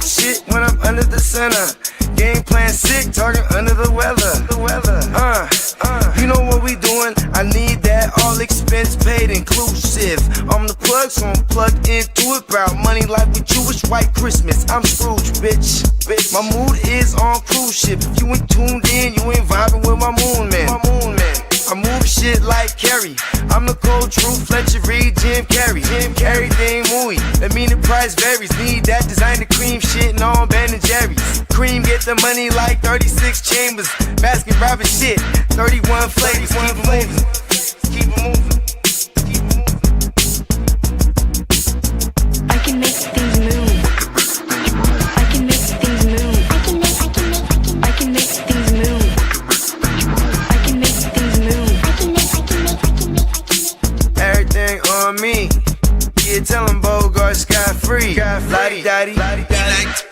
like shit when I'm under the center. Game plan sick, talking under the weather. You know what we doing? I need that all expense paid inclusive. I'm the plug, so I'm plugged into it. About money like with Jewish white Christmas. I'm Scrooge, bitch. My mood is on cruise ship. If you ain't tuned in, you ain't vibing with my moon man. I move shit like Kerry. I'm the cold truth, Fletcher Reed, Jim Carrey. Everything movie, that mean the price varies. Need that designer cream shit and all Ben and Jerry's. Cream get the money like 36 chambers. Baskin Robbins shit, 31 flavors. Keep it moving, keep it moving. I can make things move. I can make things move. I can make things move. I can make things move. Everything on me. Yeah, tell him Bogart scot-free. Lottie-dottie, he like to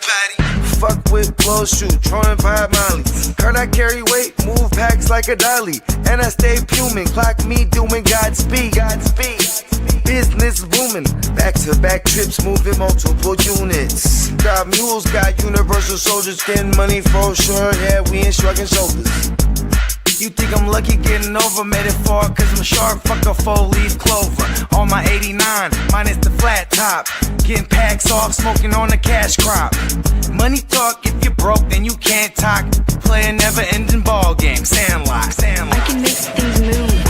potty. Fuck with blow shoot, throwing 5 Molly. Heard I carry weight, move packs like a dolly. And I stay fuming, clock me doing Godspeed. Business booming, back-to-back trips moving multiple units. Got mules, got universal soldiers, getting money for sure. Yeah, we ain't shrugging shoulders. You think I'm lucky getting over, made it far cause I'm sharp, fuck a 4-leaf clover. On my 89, minus the flat top. Getting packs off, smoking on the cash crop. Money talk, if you're broke then you can't talk. Play a never ending ball game, Sandlot. I can make things move.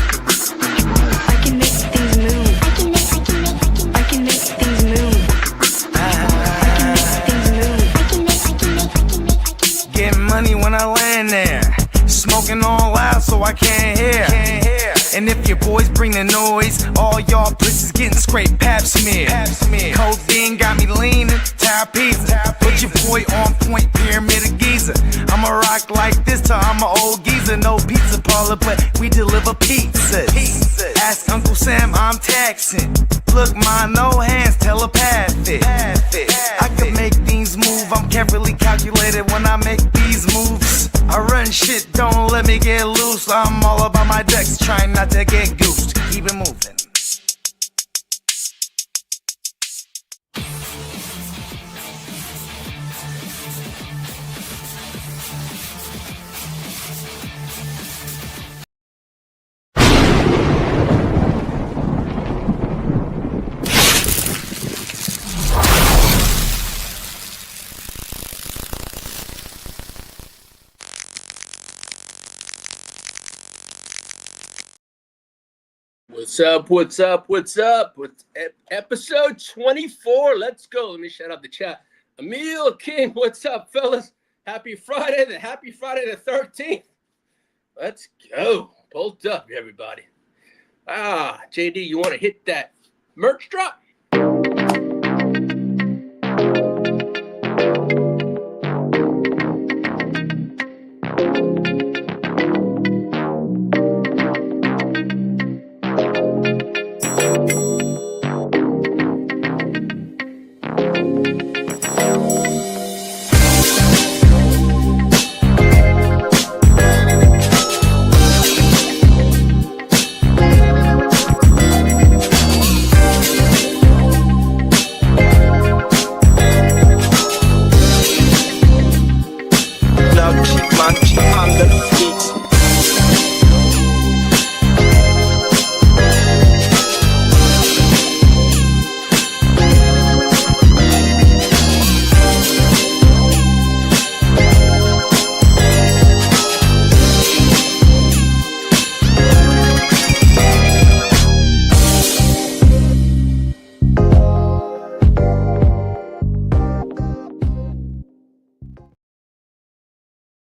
I can make things move. I can make things move. Getting money when I land there. Smoking all loud so I can't hear. And if your boys bring the noise, all y'all pussies getting scraped pap smear. Codeine got me leaning, pizza. Put your boy on point, pyramid of Giza. I'ma rock like this till I'm an old geezer. No pizza parlor, but we deliver pizzas. Ask Uncle Sam, I'm taxing. Look, ma, no hands, telepathic. I can make things move, I'm carefully calculated when I make these moves. I run shit, don't let me get loose. I'm all about my decks, trying not to get goosed. Keep it moving. What's up? With episode 24. Let's go. Let me shout out the chat. Emil King, what's up, fellas? Happy Friday the 13th. Let's go. Bolt up, everybody. JD, you want to hit that merch drop?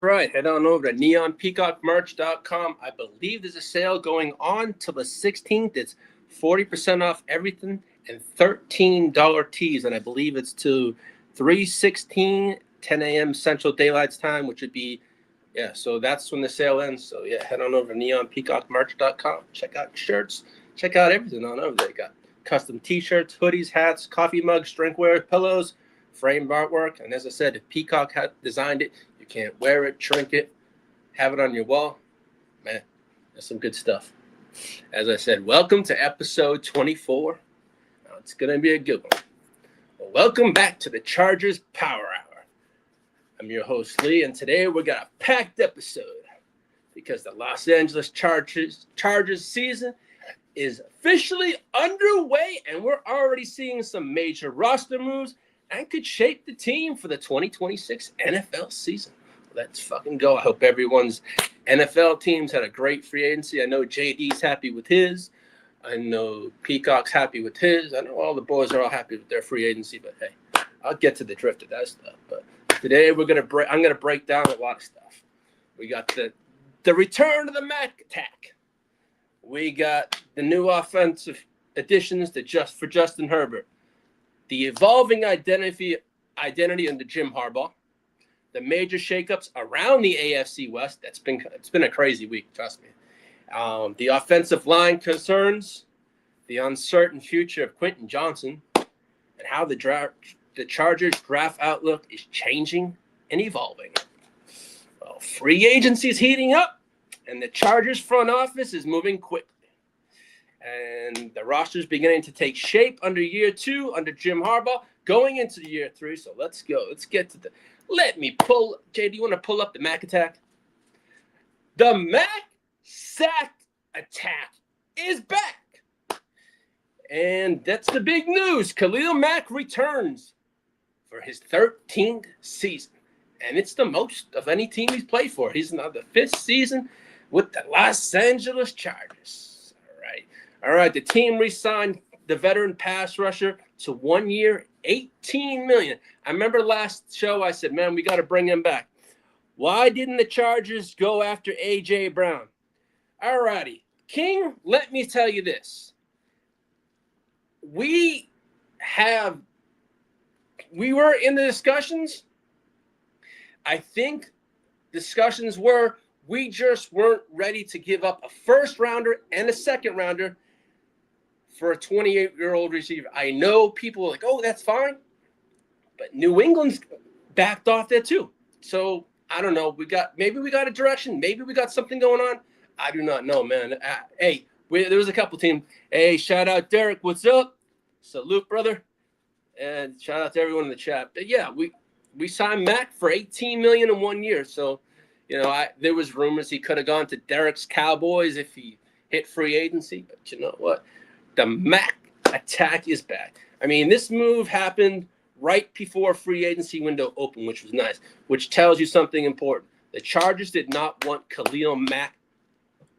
Right, head on over to neonpeacockmerch.com. I believe there's a sale going on till the 16th. It's 40% off everything and $13 tees, and I believe it's to 3/16, 10 a.m. Central Daylight Time, which would be, so that's when the sale ends. So, head on over to neonpeacockmerch.com. Check out shirts. Check out everything on over there. Got custom T-shirts, hoodies, hats, coffee mugs, drinkware, pillows, framed artwork. And as I said, if Peacock had designed it, you can't wear it, shrink it, have it on your wall. Man, that's some good stuff. As I said, welcome to episode 24. Now, it's going to be a good one. Well, welcome back to the Chargers Power Hour. I'm your host, Lee, and today we got a packed episode because the Los Angeles Chargers season is officially underway, and we're already seeing some major roster moves and could shape the team for the 2026 NFL season. Let's fucking go. I hope everyone's NFL teams had a great free agency. I know JD's happy with his. I know Peacock's happy with his. I know all the boys are all happy with their free agency, but hey, I'll get to the drift of that stuff. But today I'm gonna break down a lot of stuff. We got the return of the Mack attack. We got the new offensive additions for Justin Herbert. The evolving identity under Jim Harbaugh. The major shakeups around the AFC West. It's been a crazy week, trust me. The offensive line concerns, the uncertain future of Quentin Johnson, and how the Chargers draft outlook is changing and evolving. Well, free agency is heating up, and the Chargers front office is moving quickly. And the roster is beginning to take shape under year 2 under Jim Harbaugh, going into year 3. So let's go. Let's get to Jay, do you want to pull up the Mack attack? The Mack sack attack is back. And that's the big news. Khalil Mack returns for his 13th season. And it's the most of any team he's played for. He's now the 5th season with the Los Angeles Chargers. All right. The team re-signed the veteran pass rusher to 1 year, $18 million. I remember last show I said, man, we got to bring him back. Why didn't the Chargers go after A.J. Brown? All righty. King, let me tell you this. We were in the discussions. I think discussions were we just weren't ready to give up a first rounder and a second rounder for a 28-year-old receiver. I know people are like, oh, that's fine. But New England's backed off there too. So I don't know. Maybe we got a direction. Maybe we got something going on. I do not know, man. There was a couple teams. Hey, shout out Derek. What's up? Salute, brother. And shout out to everyone in the chat. But yeah, we signed Mack for $18 million in 1 year. So, there was rumors he could have gone to Derek's Cowboys if he hit free agency. But you know what? The Mack attack is back. I mean, this move happened right before free agency window opened, which was nice, which tells you something important. The Chargers did not want Khalil Mack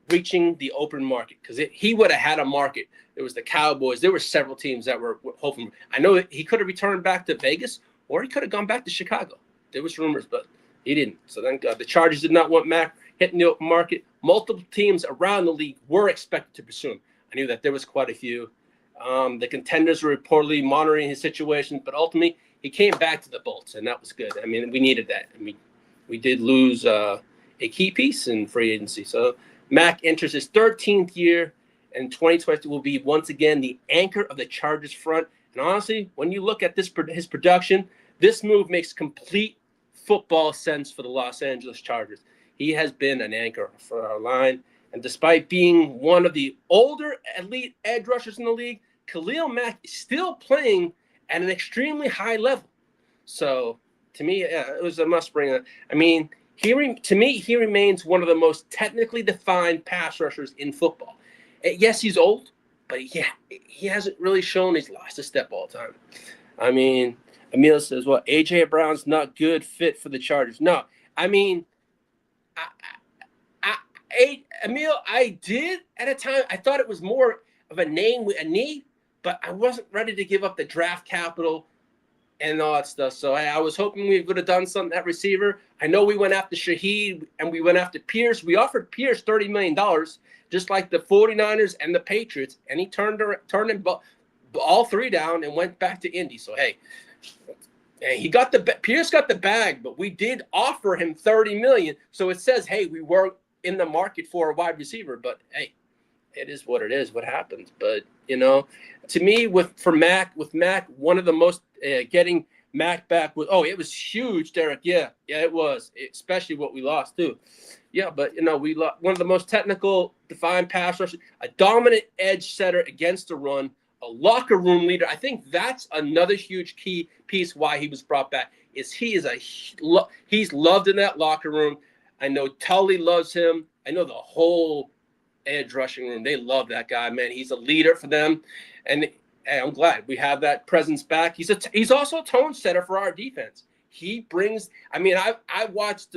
reaching the open market because he would have had a market. It was the Cowboys. There were several teams that were hoping. I know he could have returned back to Vegas or he could have gone back to Chicago. There was rumors, but he didn't. So thank God. The Chargers did not want Mack hitting the open market. Multiple teams around the league were expected to pursue him. I knew that there was quite a few. The contenders were reportedly monitoring his situation, but ultimately he came back to the Bolts, and that was good. I mean, we needed that. I mean, we did lose a key piece in free agency. So Mack enters his 13th year, and 2020 will be once again the anchor of the Chargers front. And honestly, when you look at his production, this move makes complete football sense for the Los Angeles Chargers. He has been an anchor for our line. And despite being one of the older elite edge rushers in the league, Khalil Mack is still playing at an extremely high level. So, to me, it was a must bring up. I mean, he remains one of the most technically defined pass rushers in football. Yes, he's old, but he hasn't really shown he's lost a step all the time. I mean, Emil says, well, A.J. Brown's not good fit for the Chargers. No, I mean, Emil, I did at a time. I thought it was more of a name with a knee, but I wasn't ready to give up the draft capital and all that stuff. So I was hoping we would have done something at receiver. I know we went after Shaheed and we went after Pierce. We offered Pierce $30 million, just like the 49ers and the Patriots, and he turned them all three down and went back to Indy. So, hey, Pierce got the bag, but we did offer him $30 million. So it says, hey, we were in the market for a wide receiver, but hey, it is what it is, what happens. But, to me, with Mack, one of the most getting Mack back it was huge, Derek. Yeah, it was, especially what we lost too. Yeah, but we lost one of the most technical defined pass rushers, a dominant edge setter against the run, a locker room leader. I think that's another huge key piece why he was brought back. He's loved in that locker room. I know Tully loves him. I know the whole edge rushing room. They love that guy, man. He's a leader for them, and I'm glad we have that presence back. He's also a tone setter for our defense. He brings. I mean, I watched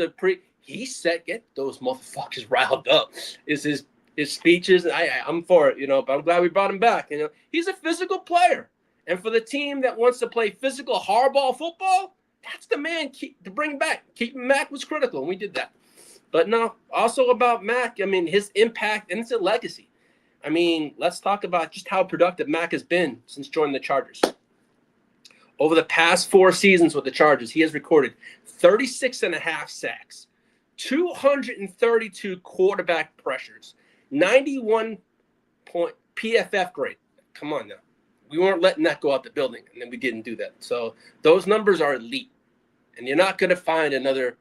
He said, get those motherfuckers riled up. Is his speeches. I'm for it, but I'm glad we brought him back. He's a physical player. And for the team that wants to play physical hardball football, that's the man to bring back. Keeping Mack was critical, and we did that. But no, also about Mack, I mean, his impact and it's a legacy. I mean, let's talk about just how productive Mack has been since joining the Chargers. Over the past 4 seasons with the Chargers, he has recorded 36.5 sacks, 232 quarterback pressures, 91 point PFF grade. Come on now. We weren't letting that go out the building, and then we didn't do that. So those numbers are elite, and you're not going to find another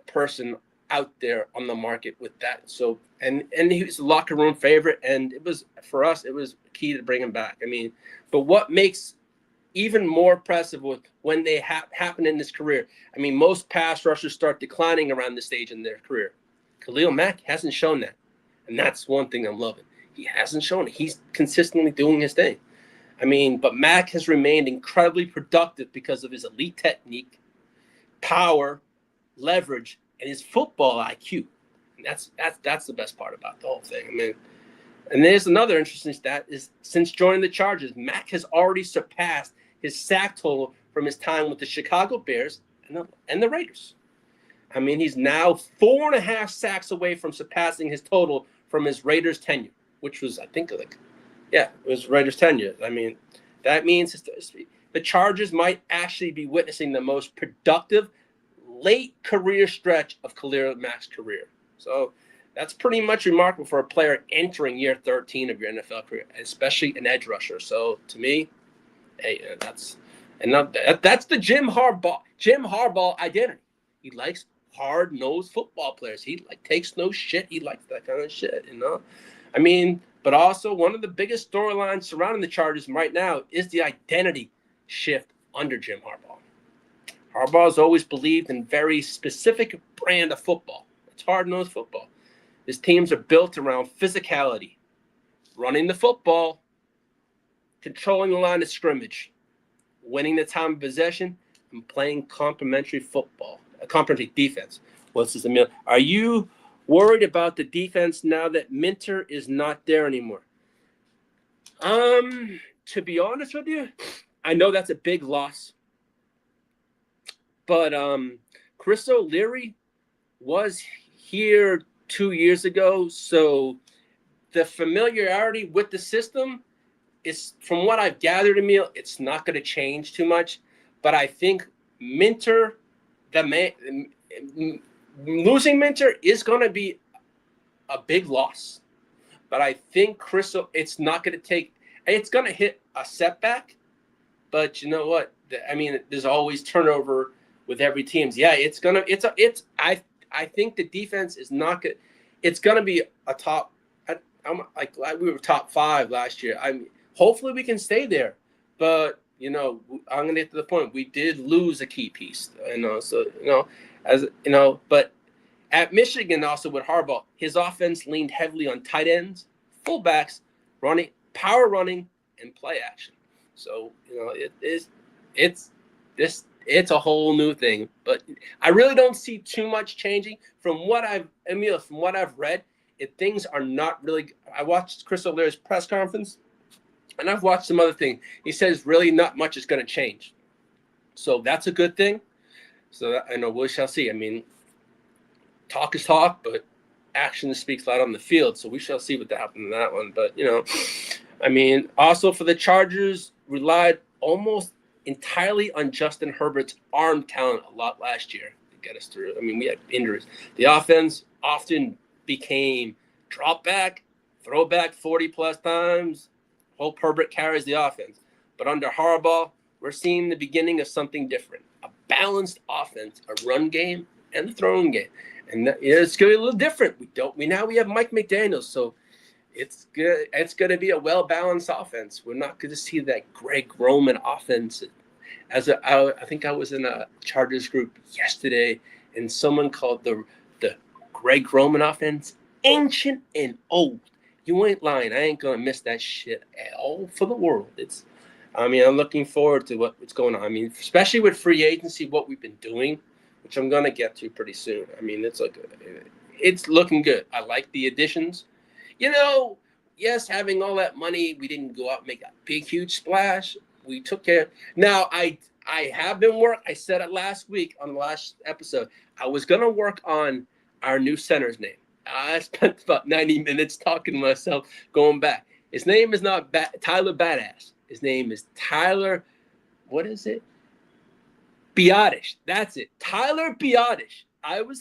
person out there on the market with that. So and he was a locker room favorite, and it was, for us, it was key to bring him back. I mean, but what makes even more impressive with when they happen in his career, I mean, most pass rushers start declining around this stage in their career. Khalil Mack hasn't shown that, and that's one thing I'm loving. He hasn't shown it. He's consistently doing his thing. I mean, but Mack has remained incredibly productive because of his elite technique, power, leverage, and his football IQ. And that's the best part about the whole thing. I mean, and there's another interesting stat is since joining the Chargers, Mack has already surpassed his sack total from his time with the Chicago Bears and the Raiders. I mean, he's now 4.5 sacks away from surpassing his total from his Raiders tenure, which was, I think, it was Raiders tenure. I mean, that means the Chargers might actually be witnessing the most productive late career stretch of Khalil Mack's career. So that's pretty much remarkable for a player entering year 13 of your NFL career, especially an edge rusher. So to me, hey, that's the Jim Harbaugh identity. He likes hard-nosed football players. He takes no shit. He likes that kind of shit, I mean, but also one of the biggest storylines surrounding the Chargers right now is the identity shift under Jim Harbaugh. Harbaugh has always believed in very specific brand of football. It's hard-nosed football. His teams are built around physicality, running the football, controlling the line of scrimmage, winning the time of possession, and playing complementary defense. What's this? Are you worried about the defense now that Minter is not there anymore? To be honest with you, I know that's a big loss. But Chris O'Leary was here 2 years ago, so the familiarity with the system is, from what I've gathered, Emil, it's not going to change too much. But I think Minter, losing Minter is going to be a big loss. But I think it's not going to take. It's going to hit a setback. But you know what? I mean, there's always turnover with every team. Yeah, I think the defense is not good. It's gonna be a top. I'm glad we were top 5 last year. Hopefully we can stay there. But I'm gonna get to the point. We did lose a key piece. But at Michigan also with Harbaugh, his offense leaned heavily on tight ends, fullbacks, power running, and play action. So it's a whole new thing, but I really don't see too much changing from what I've read. Things are not really. I watched Chris O'Leary's press conference, and I've watched some other things. He says really not much is going to change, so that's a good thing. So I know we shall see. I mean, talk is talk, but action speaks loud on the field. So we shall see what happens in that one. But I mean, also for the Chargers, relied almost entirely on Justin Herbert's arm talent a lot last year to get us through. I mean, we had injuries. The offense often became drop back, throw back 40-plus times. Hope Herbert carries the offense. But under Harbaugh, we're seeing the beginning of something different. A balanced offense, a run game, and a throwing game. And it's going to be a little different. We have Mike McDaniel, so It's good. It's going to be a well-balanced offense. We're not going to see that Greg Roman offense. I think I was in a Chargers group yesterday, and someone called the Greg Roman offense ancient and old. You ain't lying. I ain't going to miss that shit at all for the world. I'm looking forward to what's going on. I mean, especially with free agency, what we've been doing, which I'm going to get to pretty soon. I mean, it's looking good. I like the additions. Yes, having all that money, we didn't go out and make a big, huge splash. We took care. Now, I have been I said it last week on the last episode. I was going to work on our new center's name. I spent about 90 minutes talking to myself, going back. His name is not Tyler Badass. His name is Tyler, what is it? Biotish. That's it. Tyler Biotish. I was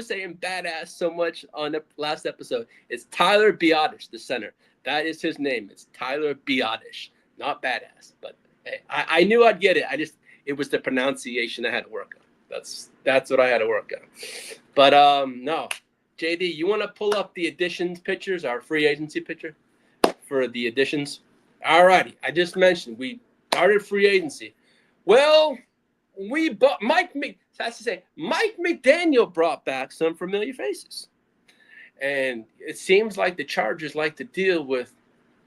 saying badass so much on the last episode. It's Tyler Biotish, the center. That is his name. It's Tyler Biotish, not badass. But hey, I knew I'd get it. It was the pronunciation I had to work on. That's what I had to work on. But no, JD, you want to pull up the additions pictures, our free agency picture for the additions? All righty. I just mentioned we started free agency. Well, we bought Mike McDaniel brought back some familiar faces. And it seems like the Chargers like to deal with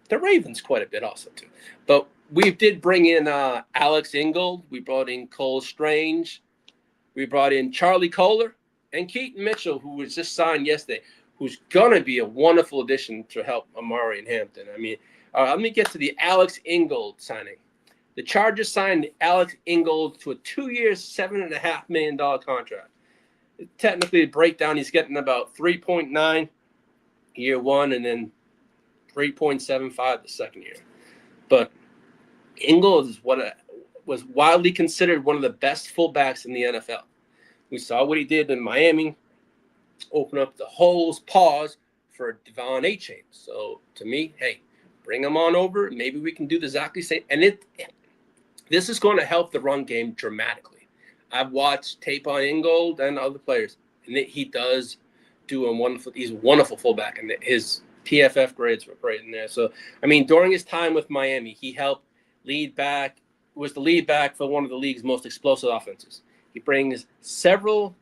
the Ravens quite a bit also too. But we did bring in Alex Ingold. We brought in Cole Strange. We brought in Charlie Kohler and Keaton Mitchell, who was just signed yesterday, who's going to be a wonderful addition to help Amari and Hampton. I mean, let me get to the Alex Ingold signing. The Chargers signed Alex Ingold to a 2-year, $7.5 million contract. Technically, the breakdown, he's getting about 3.9 year one and then 3.75 the second year. But Ingold was widely considered one of the best fullbacks in the NFL. We saw what he did in Miami, open up the holes, pause for Devon A-Chain. So to me, hey, bring him on over. Maybe we can do the exactly same. And this is going to help the run game dramatically. I've watched tape on Ingold and other players, and he does do he's a wonderful fullback, and his PFF grades were great in there. So, I mean, during his time with Miami, he helped was the lead back for one of the league's most explosive offenses. He brings several,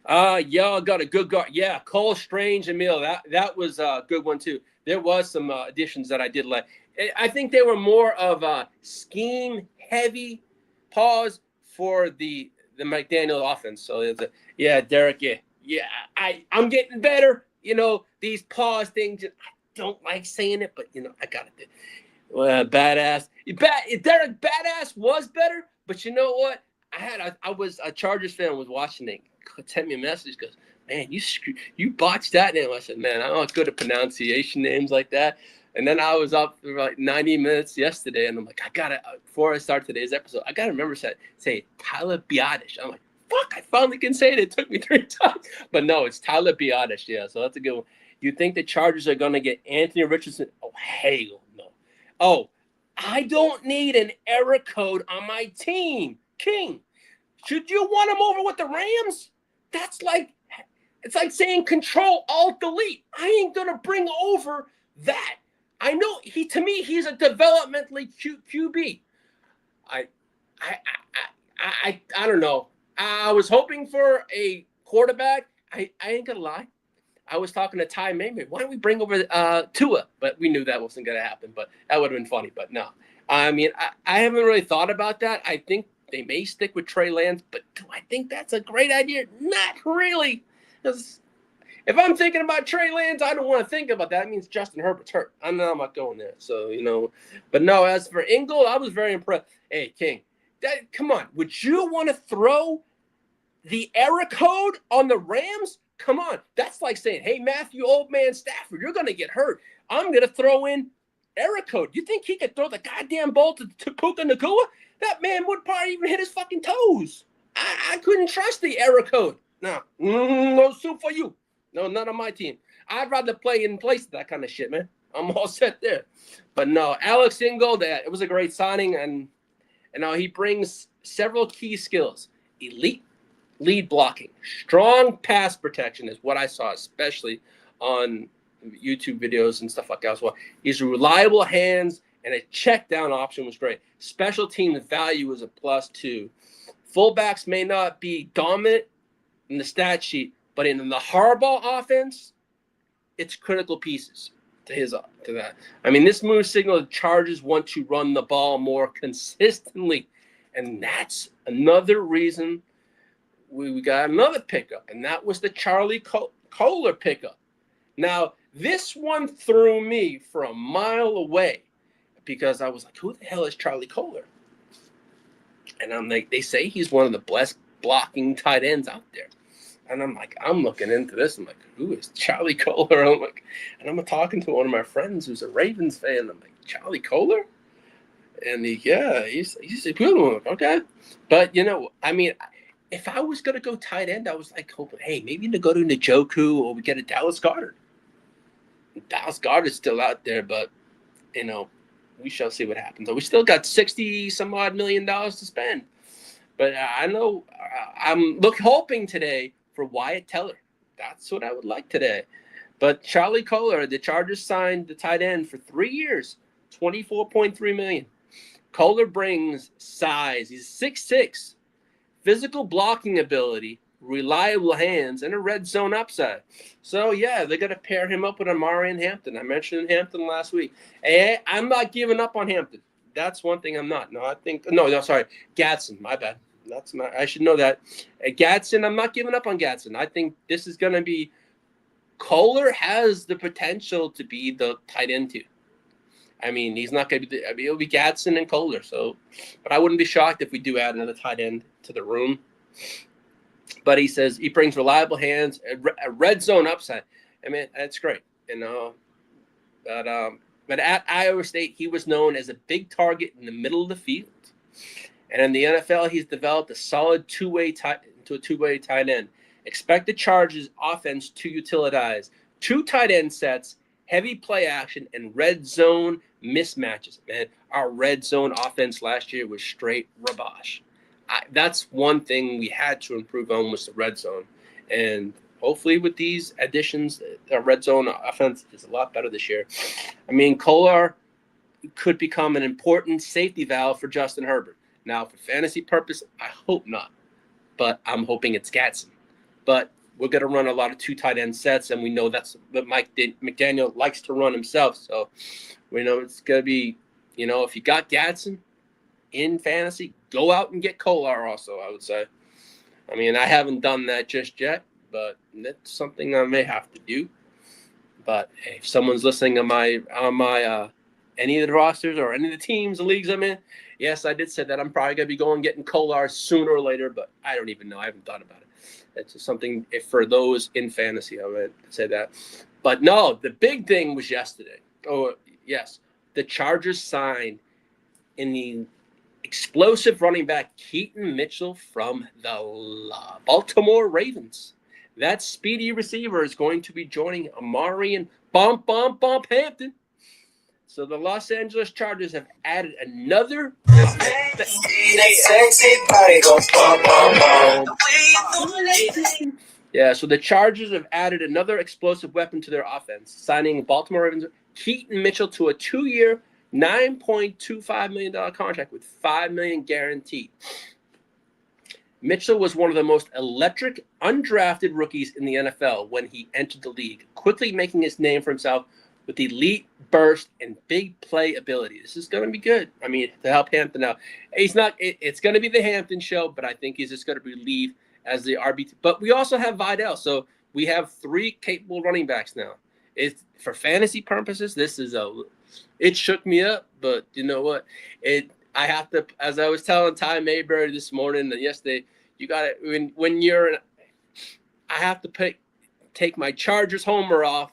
y'all got a good guard. Yeah, Cole Strange and Mill, that was a good one too. There was some additions that I did like. I think they were more of a scheme-heavy pause for the McDaniel offense. So, Derek, I'm getting better. These pause things, I don't like saying it, but, I got to do it. Well, badass. Derek Badass was better, but you know what? I was a Chargers fan, was watching it, sent me a message, goes, man, you botched that name. I said, man, I'm not good at pronunciation names like that. And then I was up for like 90 minutes yesterday, and I'm like, before I start today's episode, I got to remember say Tyler Biotish. I'm like, fuck, I finally can say it. It took me 3 times. But no, it's Tyler Biotish. Yeah, so that's a good one. You think the Chargers are going to get Anthony Richardson? Oh, hell no. Oh, I don't need an error code on my team. King, should you want him over with the Rams? It's like saying Control Alt Delete. I ain't going to bring over that. I know to me, he's a developmentally QB. I don't know. I was hoping for a quarterback. I ain't gonna lie. I was talking to Ty Mayman. Why don't we bring over Tua? But we knew that wasn't gonna happen. But that would have been funny. But no. I mean, I haven't really thought about that. I think they may stick with Trey Lance, but do I think that's a great idea? Not really. Because if I'm thinking about Trey Lance, I don't want to think about that. That means Justin Herbert's hurt. I'm not going there. So, But no, as for Ingold, I was very impressed. Hey, King, come on. Would you want to throw the error code on the Rams? Come on. That's like saying, hey, Matthew, old man Stafford, you're going to get hurt. I'm going to throw in error code. You think he could throw the goddamn ball to Puka Nacua? That man would probably even hit his fucking toes. I couldn't trust the error code. No soup for you. No, not on my team. I'd rather play in place of that kind of shit, man. I'm all set there. But no, Alex Ingold, it was a great signing, and now he brings several key skills. Elite lead blocking. Strong pass protection is what I saw, especially on YouTube videos and stuff like that as well. He's reliable hands, and a check down option was great. Special team value was a +2. Fullbacks may not be dominant in the stat sheet, but in the Harbaugh offense, it's critical pieces to that. I mean, this move signaled the Chargers want to run the ball more consistently, and that's another reason we got another pickup, and that was the Charlie Kolar pickup. Now, this one threw me for a mile away because I was like, who the hell is Charlie Kolar? And I'm like, they say he's one of the best blocking tight ends out there. And I'm like, I'm looking into this. I'm like, who is Charlie Kolar? I'm talking to one of my friends who's a Ravens fan. I'm like, Charlie Kolar? And he's a good one. Okay. But, I mean, if I was going to go tight end, I was like, hoping, hey, maybe to go to Njoku or we get a Dallas Goedert. Dallas Goedert's still out there, but, we shall see what happens. We still got $60-some-odd million to spend. But I know I'm hoping today for Wyatt Teller. That's what I would like today. But Charlie Kolar, the Chargers signed the tight end for 3 years, $24.3 million. Kolar brings size. He's 6'6", physical blocking ability, reliable hands, and a red zone upside. So, yeah, they're going to pair him up with Amari and Hampton. I mentioned Hampton last week. Hey, I'm not giving up on Hampton. That's one thing I'm not. Sorry, Gadsden, my bad. I should know that. Gadsden, I'm not giving up on Gadsden. I think this is going to be – Kolar has the potential to be the tight end too. I mean, he's not going to be it'll be Gadsden and Kolar. So, but I wouldn't be shocked if we do add another tight end to the room. But he says he brings reliable hands, a red zone upside. I mean, that's great, But at Iowa State, he was known as a big target in the middle of the field. And in the NFL, he's developed a solid two-way tight end. Expect the Chargers offense to utilize 2 tight end sets, heavy play action, and red zone mismatches. Man, our red zone offense last year was straight rabosh. That's one thing we had to improve on was the red zone. And hopefully with these additions, our red zone offense is a lot better this year. I mean, Kolar could become an important safety valve for Justin Herbert. Now, for fantasy purpose, I hope not. But I'm hoping it's Gadsden. But we're going to run a lot of 2 tight end sets, and we know that's what Mike McDaniel likes to run himself. So we know it's going to be, if you got Gadsden in fantasy, go out and get Kolar also, I would say. I mean, I haven't done that just yet, but that's something I may have to do. But hey, if someone's listening on my any of the rosters or any of the teams, the leagues I'm in, yes, I did say that I'm probably going to be getting Kolar sooner or later, but I don't even know. I haven't thought about it. It's just something for those in fantasy, I would say that. But no, the big thing was yesterday. Oh, yes. The Chargers signed in the explosive running back Keaton Mitchell from the Baltimore Ravens. That speedy receiver is going to be joining Amari and Bump Hampton. So the Los Angeles Chargers have added another. Yeah, so the Chargers have added another explosive weapon to their offense, signing Baltimore Ravens Keaton Mitchell to a 2-year, $9.25 million contract with $5 million guaranteed. Mitchell was one of the most electric, undrafted rookies in the NFL when he entered the league, quickly making his name for himself with elite burst and big play ability. This is going to be good. I mean, to help Hampton out. It's going to be the Hampton show, but I think he's just going to relieve as the RB. But we also have Vidal, so we have 3 capable running backs now. For fantasy purposes, it shook me up, but you know what? I have to, as I was telling Ty Mayberry this morning and yesterday, you got it I have to take my Chargers homer off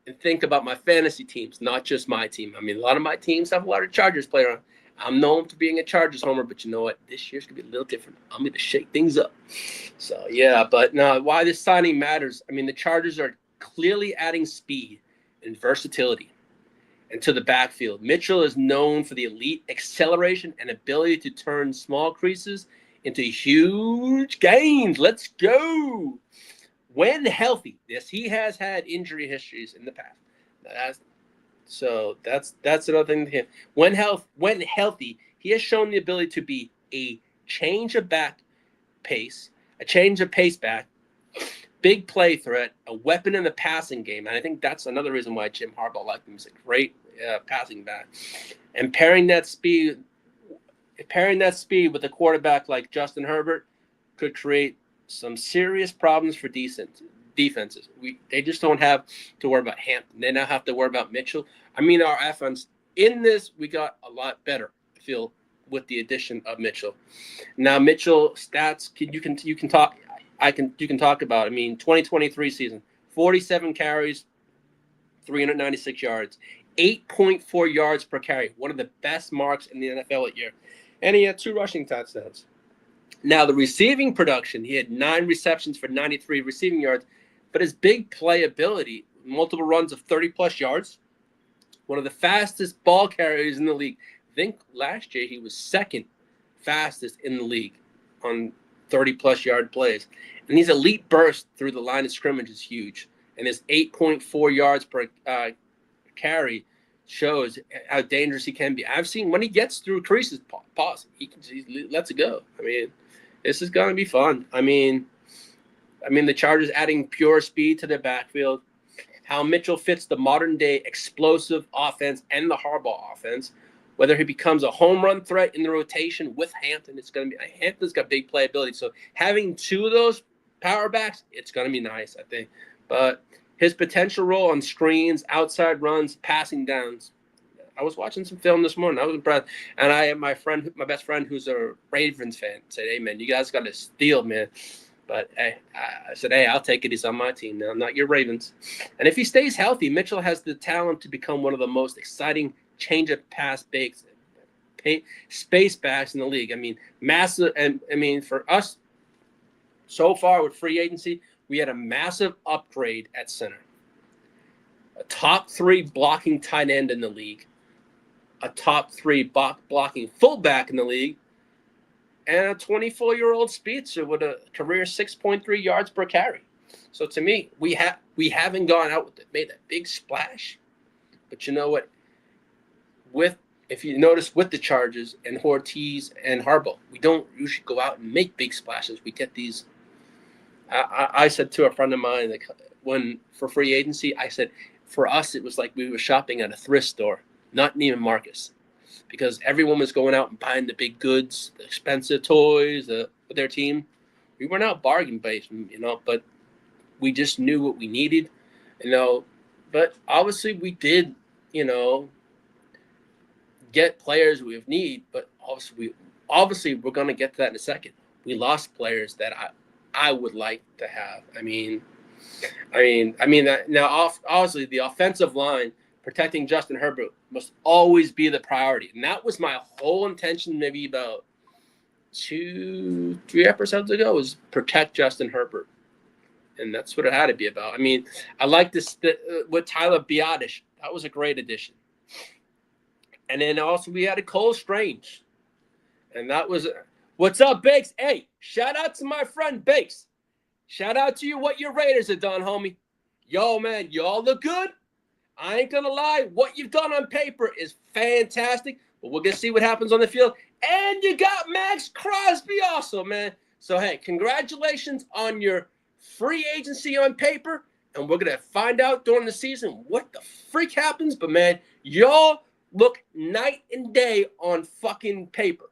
and think about my fantasy teams, not just my team. I mean, a lot of my teams have a lot of Chargers players. I'm known for being a Chargers homer, but you know what? This year's going to be a little different. I'm going to shake things up. So, yeah, but now why this signing matters, I mean, the Chargers are clearly adding speed and versatility into the backfield. Mitchell is known for the elite acceleration and ability to turn small creases into huge gains. Let's go. when healthy. Yes, he has had injury histories in the past. That's another thing to him. When healthy, he has shown the ability to be a change of pace back, big play threat, a weapon in the passing game. And I think that's another reason why Jim Harbaugh liked him. He's a great passing back. And pairing that speed with a quarterback like Justin Herbert could create some serious problems for defenses. They just don't have to worry about Hampton. They now have to worry about Mitchell. I mean, our offense in this, we got a lot better, I feel, with the addition of Mitchell. Now, Mitchell stats, you can talk about. I mean, 2023 season, 47 carries, 396 yards, 8.4 yards per carry, one of the best marks in the NFL at year. And he had 2 rushing touchdowns. Now, the receiving production, he had 9 receptions for 93 receiving yards, but his big playability, multiple runs of 30-plus yards, one of the fastest ball carriers in the league. I think last year he was second fastest in the league on 30-plus yard plays. And his elite burst through the line of scrimmage is huge. And his 8.4 yards per carry shows how dangerous he can be. I've seen when he gets through creases, pause, he lets it go. I mean, this is going to be fun. I mean, the Chargers adding pure speed to their backfield, how Mitchell fits the modern-day explosive offense and the Harbaugh offense, whether he becomes a home run threat in the rotation with Hampton, it's going to be – Hampton's got big playability. So having 2 of those power backs, it's going to be nice, I think. But his potential role on screens, outside runs, passing downs. I was watching some film this morning. I was impressed. And I have my best friend who's a Ravens fan, said, hey, man, you guys got to steal, man. But hey, I said, hey, I'll take it. He's on my team now, not your Ravens. And if he stays healthy, Mitchell has the talent to become one of the most exciting change of pass space backs in the league. I mean, massive. And I mean, for us, so far with free agency, we had a massive upgrade at center. A top 3 blocking tight end in the league, a top 3 blocking fullback in the league, and a 24-year-old speedster with a career 6.3 yards per carry. So to me, we haven't gone out with it, made a big splash. But you know what? If you notice with the Chargers and Ortiz and Harbaugh, we don't usually go out and make big splashes. We get these. I said to a friend of mine, like, when for free agency, I said, for us, it was like we were shopping at a thrift store, not Neiman Marcus, because everyone was going out and buying the big goods, the expensive toys, for their team. We weren't out bargain based, but we just knew what we needed, But obviously, we did, get players we need. But obviously, we're going to get to that in a second. We lost players that I would like to have. I mean, now obviously the offensive line protecting Justin Herbert must always be the priority, and that was my whole intention. Maybe about 2-3 episodes ago was protect Justin Herbert, and that's what it had to be about. I mean, I like this with Tyler Biadasz. That was a great addition, and then also we had a Cole Strange, and that was. What's up, Bakes? Hey, shout out to my friend Bakes. Shout out to you what your Raiders have done, homie. Yo, man, y'all look good. I ain't going to lie. What you've done on paper is fantastic. But we're going to see what happens on the field. And you got Max Crosby also, man. So, hey, congratulations on your free agency on paper. And we're going to find out during the season what the freak happens. But, man, y'all look night and day on fucking paper.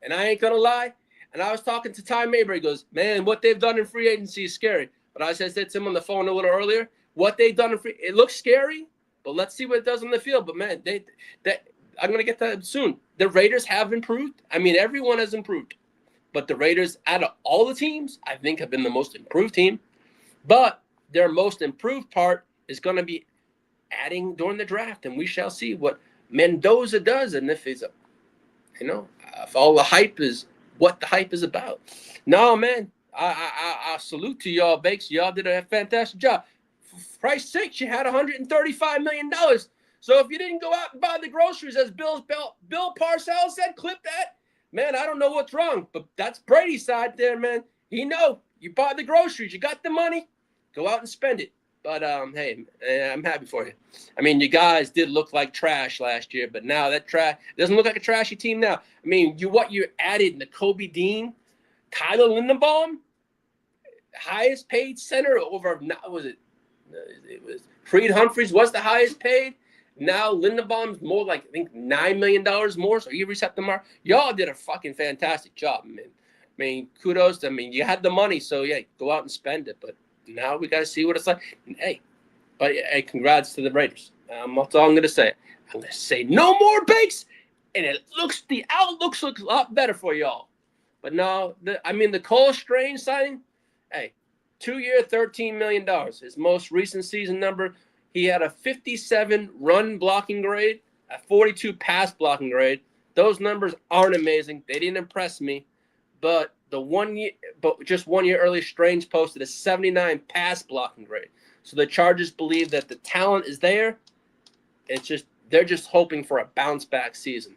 And I ain't going to lie. And I was talking to Ty Mabry. He goes, man, what they've done in free agency is scary. But I said to him on the phone a little earlier, what they've done in it looks scary, but let's see what it does on the field. But, man, I'm going to get to that soon. The Raiders have improved. I mean, everyone has improved. But the Raiders, out of all the teams, I think have been the most improved team. But their most improved part is going to be adding during the draft. And we shall see what Mendoza does. And if he's if all the hype is what the hype is about. No, man, I salute to y'all, Bakes. Y'all did a fantastic job. For Christ's sake, you had $135 million. So if you didn't go out and buy the groceries, as Bill Parcells said, clip that. Man, I don't know what's wrong, but that's Brady's side there, man. You bought the groceries. You got the money. go out and spend it. But hey, I'm happy for you. I mean, you guys did look like trash last year, but now that trash doesn't look like a trashy team now. I mean, you added Nakobe Dean, Kyler Lindenbaum, highest paid center over. Was it? It was Creed Humphreys was the highest paid. Now Lindenbaum's more like I think $9 million more. So you reset the mark. Y'all did a fucking fantastic job, man. I mean, kudos. I mean, you had the money, so yeah, go out and spend it. But now we got to see what it's like. And hey, congrats to the Raiders. That's all I'm going to say. I'm going to say no more bakes, and the outlook looks a lot better for y'all. But no, the Cole Strange signing, hey, 2-year, $13 million. His most recent season number, he had a 57 run blocking grade, a 42 pass blocking grade. Those numbers aren't amazing. They didn't impress me, but just 1 year early, Strange posted a 79 pass blocking grade. So the Chargers believe that the talent is there. They're just hoping for a bounce back season.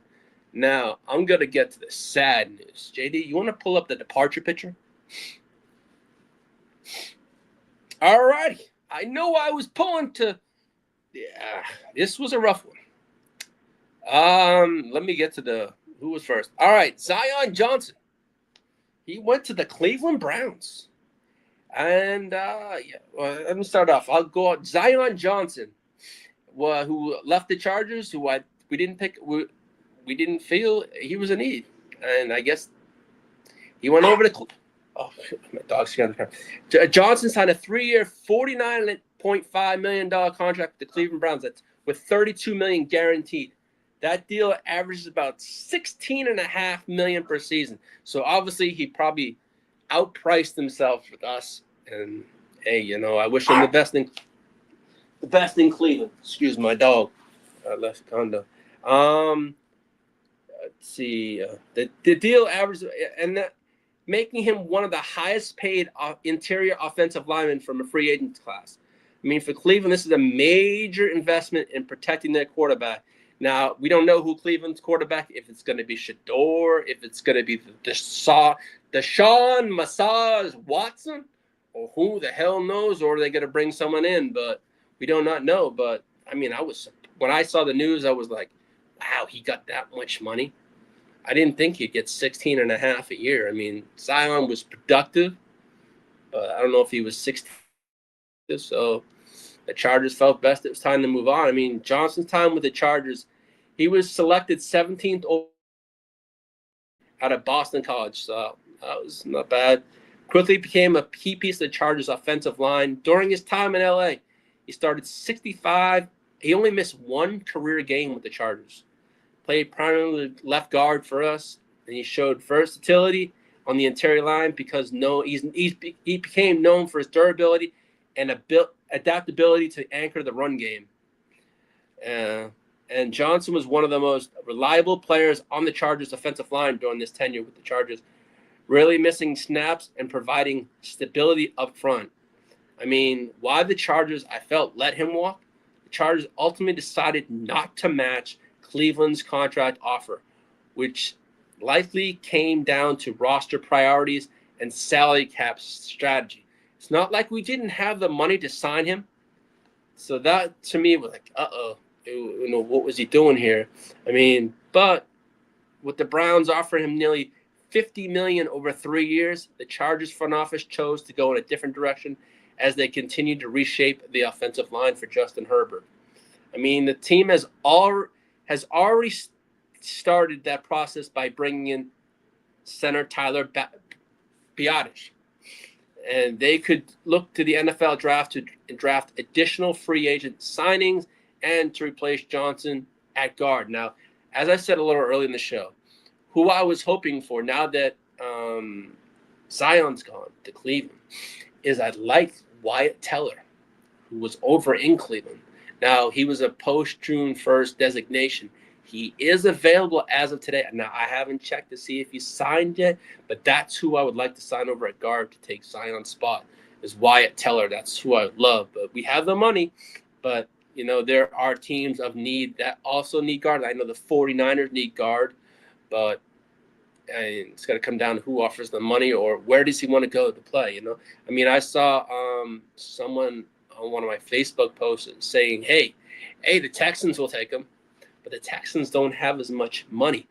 Now I'm gonna get to the sad news. JD, you want to pull up the departure picture? All righty. I know I was pulling to. Yeah, this was a rough one. Let me get to who was first. All right, Zion Johnson. He went to the Cleveland Browns. And, let me start off. I'll go out. Zion Johnson, who left the Chargers, who we didn't pick. We didn't feel he was a need. And I guess he went over to Cleveland. Oh, my dog's getting the Johnson signed a 3-year, $49.5 million contract with the Cleveland Browns. That's with $32 million guaranteed. That deal averages about $16.5 million per season. So obviously he probably outpriced himself with us. And hey, I wish him the best in Cleveland. Excuse my dog. Left condo. Let's see. The deal averages and that, making him one of the highest paid interior offensive linemen from a free agent class. I mean, for Cleveland, this is a major investment in protecting their quarterback. Now, we don't know who Cleveland's quarterback, if it's going to be Shador, if it's going to be Deshaun Massage Watson, or who the hell knows, or are they going to bring someone in? But we do not know. But, I mean, when I saw the news, I was like, wow, he got that much money. I didn't think he'd get 16.5 a year. I mean, Zion was productive, but I don't know if he was 16. So the Chargers felt best. It was time to move on. I mean, Johnson's time with the Chargers, he was selected 17th out of Boston College. So that was not bad. Quickly became a key piece of the Chargers' offensive line. During his time in LA, he started 65. He only missed one career game with the Chargers. Played primarily left guard for us, and he showed versatility on the interior line because he became known for his durability and adaptability to anchor the run game. And Johnson was one of the most reliable players on the Chargers' offensive line during this tenure with the Chargers, really missing snaps and providing stability up front. I mean, why the Chargers, I felt, let him walk? The Chargers ultimately decided not to match Cleveland's contract offer, which likely came down to roster priorities and salary cap strategy. It's not like we didn't have the money to sign him. So that, to me, was like, what was he doing here? I mean, but with the Browns offering him nearly $50 million over 3 years, the Chargers front office chose to go in a different direction as they continued to reshape the offensive line for Justin Herbert. I mean, the team has already started that process by bringing in center Tyler Biadasz. And they could look to the NFL draft to draft additional free agent signings and to replace Johnson at guard. Now, as I said a little early in the show, who I was hoping for now that Zion's gone to Cleveland is I like Wyatt Teller, who was over in Cleveland. Now, he was a post-June 1st designation. He is available as of today. Now, I haven't checked to see if he's signed yet, but that's who I would like to sign over at guard to take Zion's spot is Wyatt Teller. That's who I love. But we have the money, but, there are teams of need that also need guard. I know the 49ers need guard, but And it's going to come down to who offers the money or where does he want to go to play, you know? I mean, I saw someone on one of my Facebook posts saying, hey, the Texans will take him, but the Texans don't have as much money.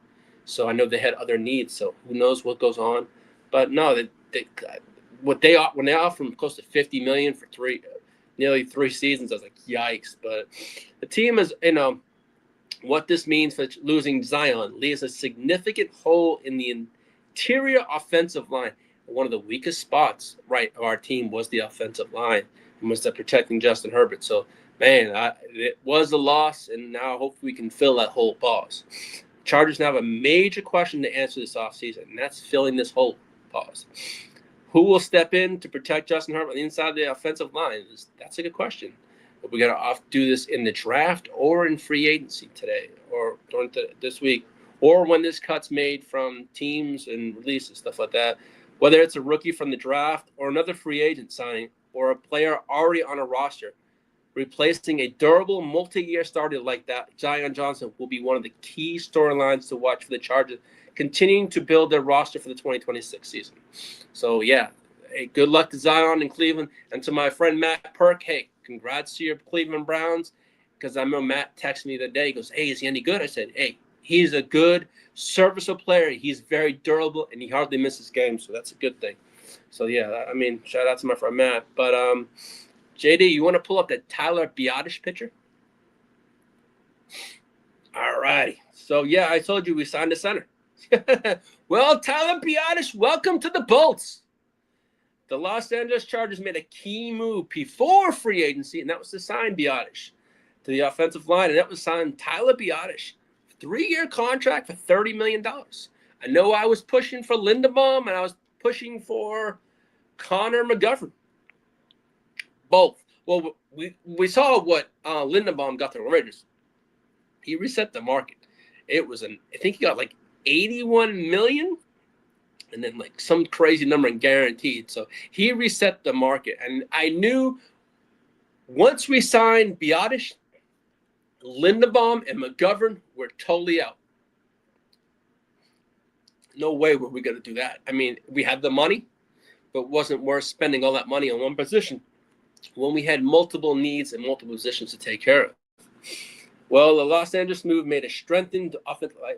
So I know they had other needs, so who knows what goes on. But no, when they offer him close to $50 million for nearly 3 seasons, I was like, yikes. But the team is, you know, what this means for losing Zion leaves a significant hole in the interior offensive line. One of the weakest spots, right, of our team was the offensive line and was protecting Justin Herbert. So, man, it was a loss, and now hopefully we can fill that hole. Pause. Chargers now have a major question to answer this offseason, and that's filling this hole. Pause. Who will step in to protect Justin Herbert on the inside of the offensive line? That's a good question. But we're going to do this in the draft or in free agency today or during this week or when this cut's made from teams and releases, stuff like that. Whether it's a rookie from the draft or another free agent signing or a player already on a roster, replacing a durable multi-year starter like that, Zion Johnson, will be one of the key storylines to watch for the Chargers, continuing to build their roster for the 2026 season. So, yeah, hey, good luck to Zion in Cleveland. And to my friend Matt Perk, hey, congrats to your Cleveland Browns, because I remember Matt texted me the day. He goes, hey, is he any good? I said, hey, he's a good, serviceable player. He's very durable, and he hardly misses games, so that's a good thing. So, yeah, I mean, shout out to my friend Matt. But, JD, you want to pull up that Tyler Biadasz picture? All righty. So, yeah, I told you we signed a center. Well, Tyler Biadasz, welcome to the Bolts. The Los Angeles Chargers made a key move before free agency, and that was to sign Biadasz to the offensive line, and that was signing Tyler Biadasz. 3-year contract for $30 million. I know I was pushing for Linderbaum, and I was pushing for Connor McGovern. Both. Well, we saw what Linderbaum got to the Raiders. He reset the market. It was I think he got like $81 million. And then like some crazy number in guaranteed. So he reset the market. And I knew once we signed Biadasz, Linderbaum and McGovern were totally out. No way were we going to do that. I mean, we had the money, but it wasn't worth spending all that money on one position when we had multiple needs and multiple positions to take care of. Well, the Los Angeles move made a strengthened offensive line.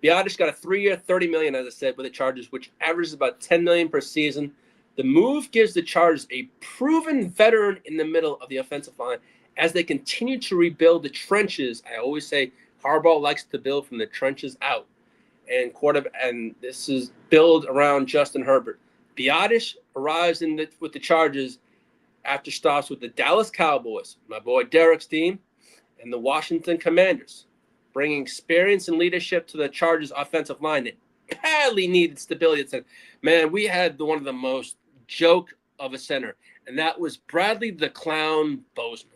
Biadasz got a 3-year, $30 million, as I said, with the Chargers, which averages about $10 million per season. The move gives the Chargers a proven veteran in the middle of the offensive line as they continue to rebuild the trenches. I always say Harbaugh likes to build from the trenches out, and this is build around Justin Herbert. Biadasz arrives with the Chargers after stops with the Dallas Cowboys, my boy Derek's team, and the Washington Commanders, bringing experience and leadership to the Chargers offensive line that badly needed stability. Man, we had one of the most joke of a center, and that was Bradley the Clown Bozeman.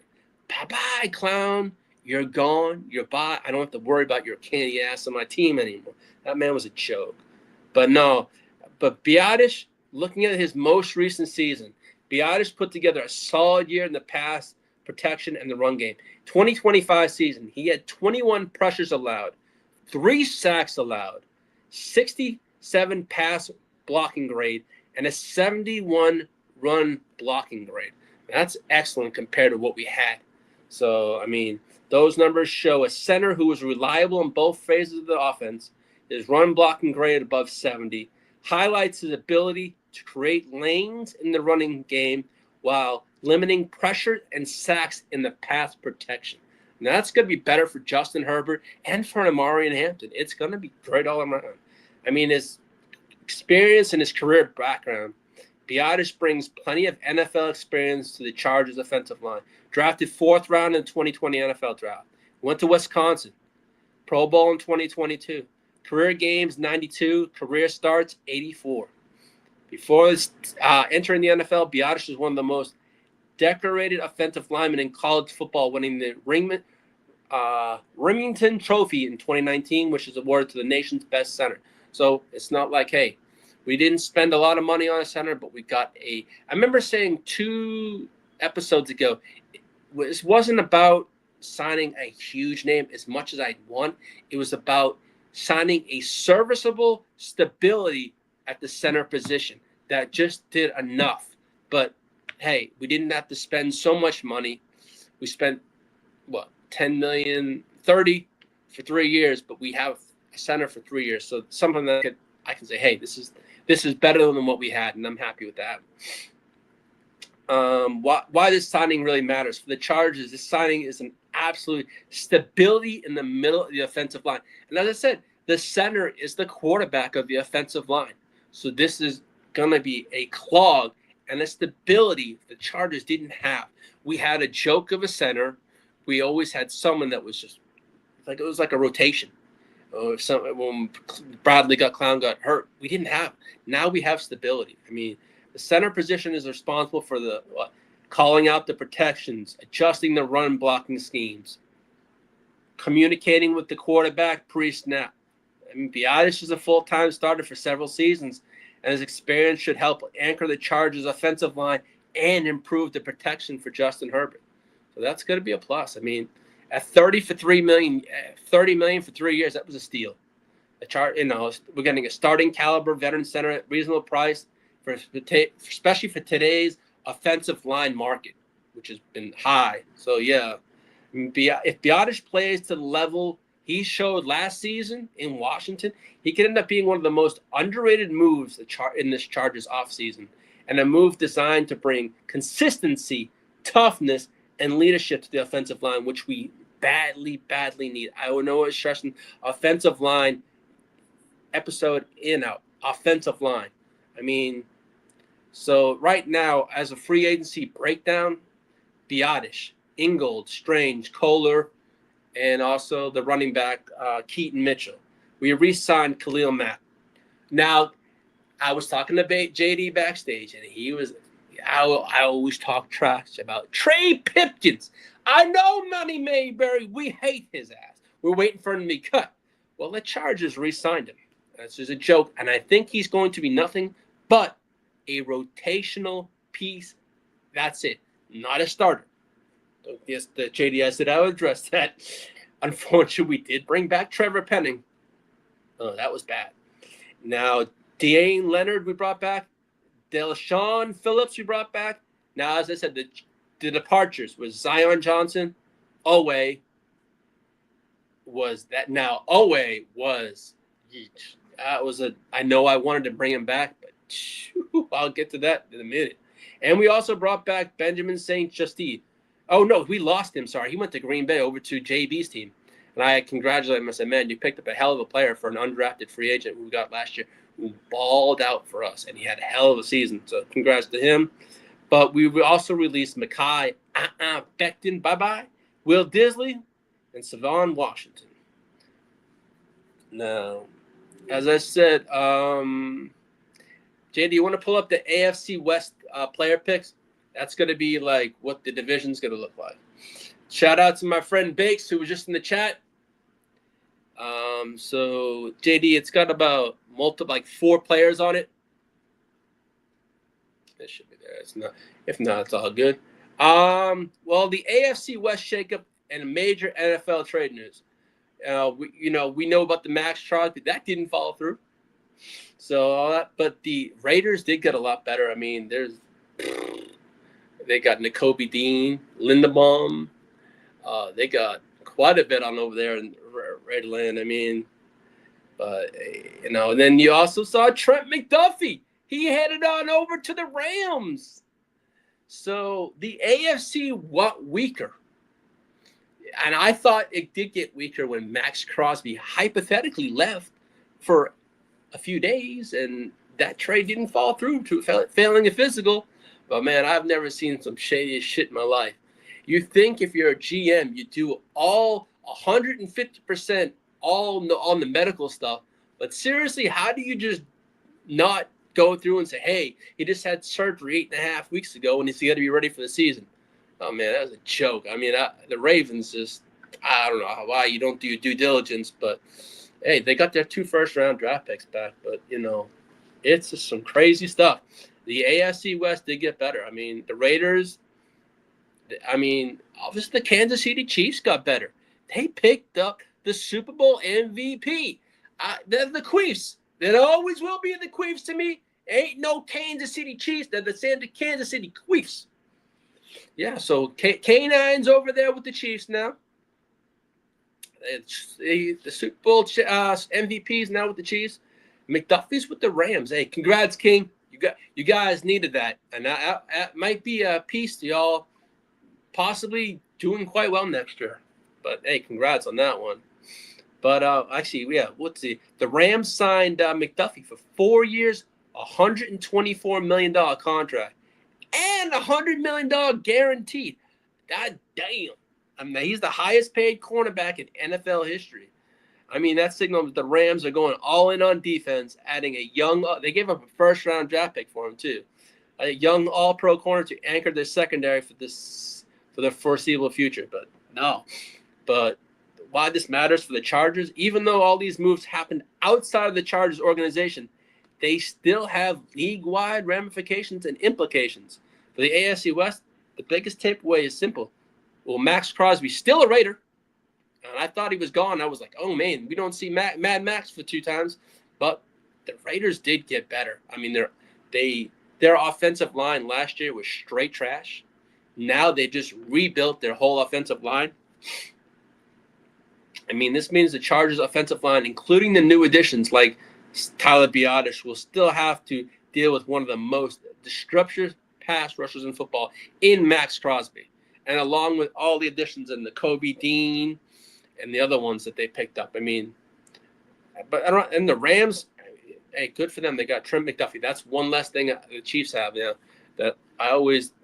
Bye-bye, clown. You're gone. You're bye. I don't have to worry about your candy ass on my team anymore. That man was a joke. But Biadasz, looking at his most recent season, Biadasz put together a solid year in the pass protection and the run game. 2025 season, he had 21 pressures allowed, 3 sacks allowed, 67 pass blocking grade, and a 71 run blocking grade. That's excellent compared to what we had. So, I mean, those numbers show a center who was reliable in both phases of the offense. His run blocking grade above 70 highlights his ability to create lanes in the running game while limiting pressure and sacks in the pass protection. Now, that's going to be better for Justin Herbert and for Amari and Hampton. It's going to be great all around. I mean, his experience and his career background, Biadasz brings plenty of NFL experience to the Chargers offensive line. Drafted 4th round in the 2020 NFL draft. Went to Wisconsin. Pro Bowl in 2022. Career games, 92. Career starts, 84. Before entering the NFL, Biadasz was one of the most decorated offensive linemen in college football, winning the Remington Trophy in 2019, which is awarded to the nation's best center. So it's not like, hey, we didn't spend a lot of money on a center, but we got I remember saying 2 episodes ago, this wasn't about signing a huge name as much as I'd want. It was about signing a serviceable stability at the center position that just did enough. But hey, we didn't have to spend so much money. We spent 10 million, 30 for 3 years, but we have a center for 3 years. So something that I can say, hey, this is better than what we had, and I'm happy with that. Why this signing really matters for the Chargers? This signing is an absolute stability in the middle of the offensive line. And as I said, the center is the quarterback of the offensive line. So this is going to be a clog and a stability the Chargers didn't have. We had a joke of a center. We always had someone that was just like, it was like a rotation. When Bradley Clown got hurt, we didn't have. Now we have stability. I mean, the center position is responsible for the calling out the protections, adjusting the run blocking schemes, communicating with the quarterback pre-snap. I mean, Biadasz is a full-time starter for several seasons, and his experience should help anchor the Chargers' offensive line and improve the protection for Justin Herbert. So that's going to be a plus. I mean, at $30 million for 3 years, that was a steal. We're getting a starting caliber veteran center at reasonable price, especially for today's offensive line market, which has been high. So yeah, if Biadasz plays to the level he showed last season in Washington, he could end up being one of the most underrated moves in this Chargers offseason, and a move designed to bring consistency, toughness, and leadership to the offensive line, which we badly need. I would know it's stressing offensive line episode in out. Offensive line. I mean, so right now, as a free agency breakdown, Biadasz, Ingold, Strange, Kohler, and also the running back, Keaton Mitchell. We re-signed Khalil Mack. Now, I was talking to JD backstage, and I always talk trash about Trey Pipkins. I know Money Mayberry. We hate his ass. We're waiting for him to be cut. Well, the Chargers re-signed him. That's just a joke, and I think he's going to be nothing but a rotational piece. That's it. Not a starter. Yes, the JD said I would address that. Unfortunately, we did bring back Trevor Penning. Oh, that was bad. Now, Dane Leonard we brought back. Deshaun Phillips we brought back. Now, as I said, the departures was Zion Johnson. Owe was that. Now, Owe was yeesh. That was I know I wanted to bring him back, but I'll get to that in a minute. And we also brought back Benjamin St. Justine. Oh, no, we lost him. Sorry. He went to Green Bay over to JB's team. And I congratulated him. I said, man, you picked up a hell of a player for an undrafted free agent who we got last year, who balled out for us. And he had a hell of a season. So congrats to him. But we also released Mekhi Becton, bye-bye, Will Disley, and Savon Washington. Now, as I said, JD, you want to pull up the AFC West player picks? That's going to be like what the division's going to look like. Shout out to my friend Bakes, who was just in the chat. So, JD, it's got about 4 players on it. It should be there. It's not. If not, it's all good. Well, the AFC West shakeup and major NFL trade news. We know about the Max trial, but that didn't follow through. So all that, but the Raiders did get a lot better. I mean, they got Nakobe Dean, Linderbaum. They got quite a bit on over there in Redland. I mean, but and then you also saw Trent McDuffie. He headed on over to the Rams. So the AFC got weaker. And I thought it did get weaker when Max Crosby hypothetically left for a few days, and that trade didn't fall through to failing a physical. But, man, I've never seen some shadiest shit in my life. You think if you're a GM, you do all 150% all on the medical stuff. But seriously, how do you just not go through and say, hey, he just had surgery 8.5 weeks ago and he's got to be ready for the season? Oh, man, that was a joke. I mean, the Ravens just, I don't know why you don't do due diligence, but, hey, they got their 2 first-round draft picks back. But, it's just some crazy stuff. The AFC West did get better. I mean, the Raiders, obviously the Kansas City Chiefs got better. They picked up the Super Bowl MVP. They're the Queefs. There always will be the Queefs to me. Ain't no Kansas City Chiefs. They're the Kansas City Queefs. Yeah, so K9's over there with the Chiefs now. The Super Bowl MVP's now with the Chiefs. McDuffie's with the Rams. Hey, congrats, King. You guys needed that. And that might be a piece to y'all possibly doing quite well next year. But, hey, congrats on that one. But, actually, yeah, let's see. The Rams signed McDuffie for 4 years, $124 million contract, and $100 million guaranteed. God damn. I mean, he's the highest paid cornerback in NFL history. I mean, that signals that the Rams are going all in on defense, adding a young they gave up a first-round draft pick for him, too. A young all-pro corner to anchor their secondary for the foreseeable future. But no. But why this matters for the Chargers, even though all these moves happened outside of the Chargers organization, they still have league-wide ramifications and implications. For the AFC West, the biggest takeaway is simple. Well, Max Crosby's still a Raider. And I thought he was gone. I was like, oh, man, we don't see Mad Max for 2 times. But the Raiders did get better. I mean, their offensive line last year was straight trash. Now they just rebuilt their whole offensive line. I mean, this means the Chargers' offensive line, including the new additions like Tyler Biadasz, will still have to deal with one of the most disruptive pass rushers in football in Max Crosby. And along with all the additions in the Kobe Dean and the other ones that they picked up. I mean, and the Rams, hey, good for them. They got Trent McDuffie. That's one less thing the Chiefs have. Yeah, that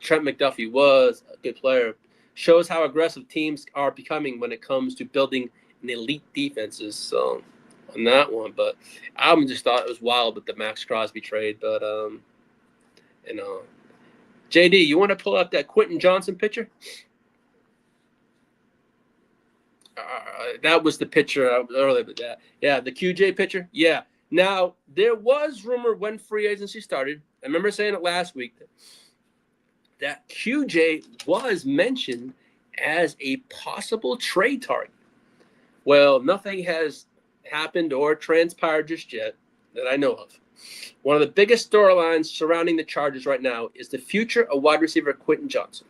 Trent McDuffie was a good player. Shows how aggressive teams are becoming when it comes to building an elite defenses. So on that one, but I just thought it was wild with the Max Crosby trade. But JD, you want to pull up that Quentin Johnson picture? That was the picture earlier, but yeah, the QJ picture. Yeah. Now, there was rumor when free agency started. I remember saying it last week that QJ was mentioned as a possible trade target. Well, nothing has happened or transpired just yet that I know of. One of the biggest storylines surrounding the Chargers right now is the future of wide receiver Quentin Johnson.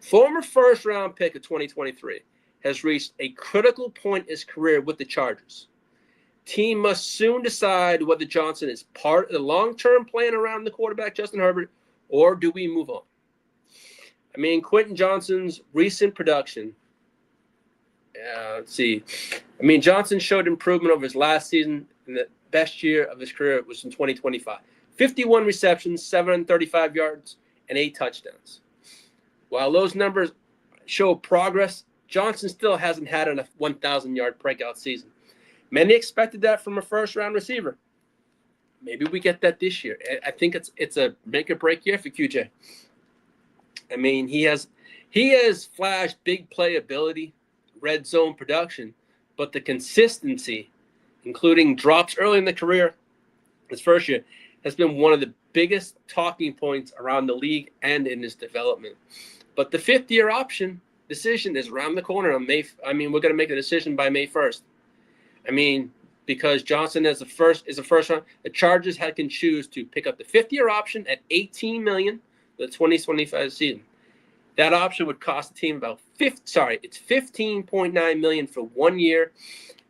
Former first-round pick of 2023 has reached a critical point in his career with the Chargers. Team must soon decide whether Johnson is part of the long-term plan around the quarterback, Justin Herbert, or do we move on? I mean, Quentin Johnson's recent production. Let's see. I mean, Johnson showed improvement over his last season, and the best year of his career was in 2025. 51 receptions, 735 yards, and 8 touchdowns. While those numbers show progress, Johnson still hasn't had a 1,000-yard breakout season. Many expected that from a first-round receiver. Maybe we get that this year. I think it's a make-or-break year for QJ. I mean, he has flashed big play ability, red zone production, but the consistency, including drops early in the career, his first year, has been one of the biggest talking points around the league and in his development. But the 5th-year option decision is around the corner on May. I mean, we're going to make a decision by May 1st. I mean, because Johnson is a first round, the Chargers can choose to pick up the 5th-year option at $18 million for the 2025 season. That option would cost the team about $15.9 million for 1 year,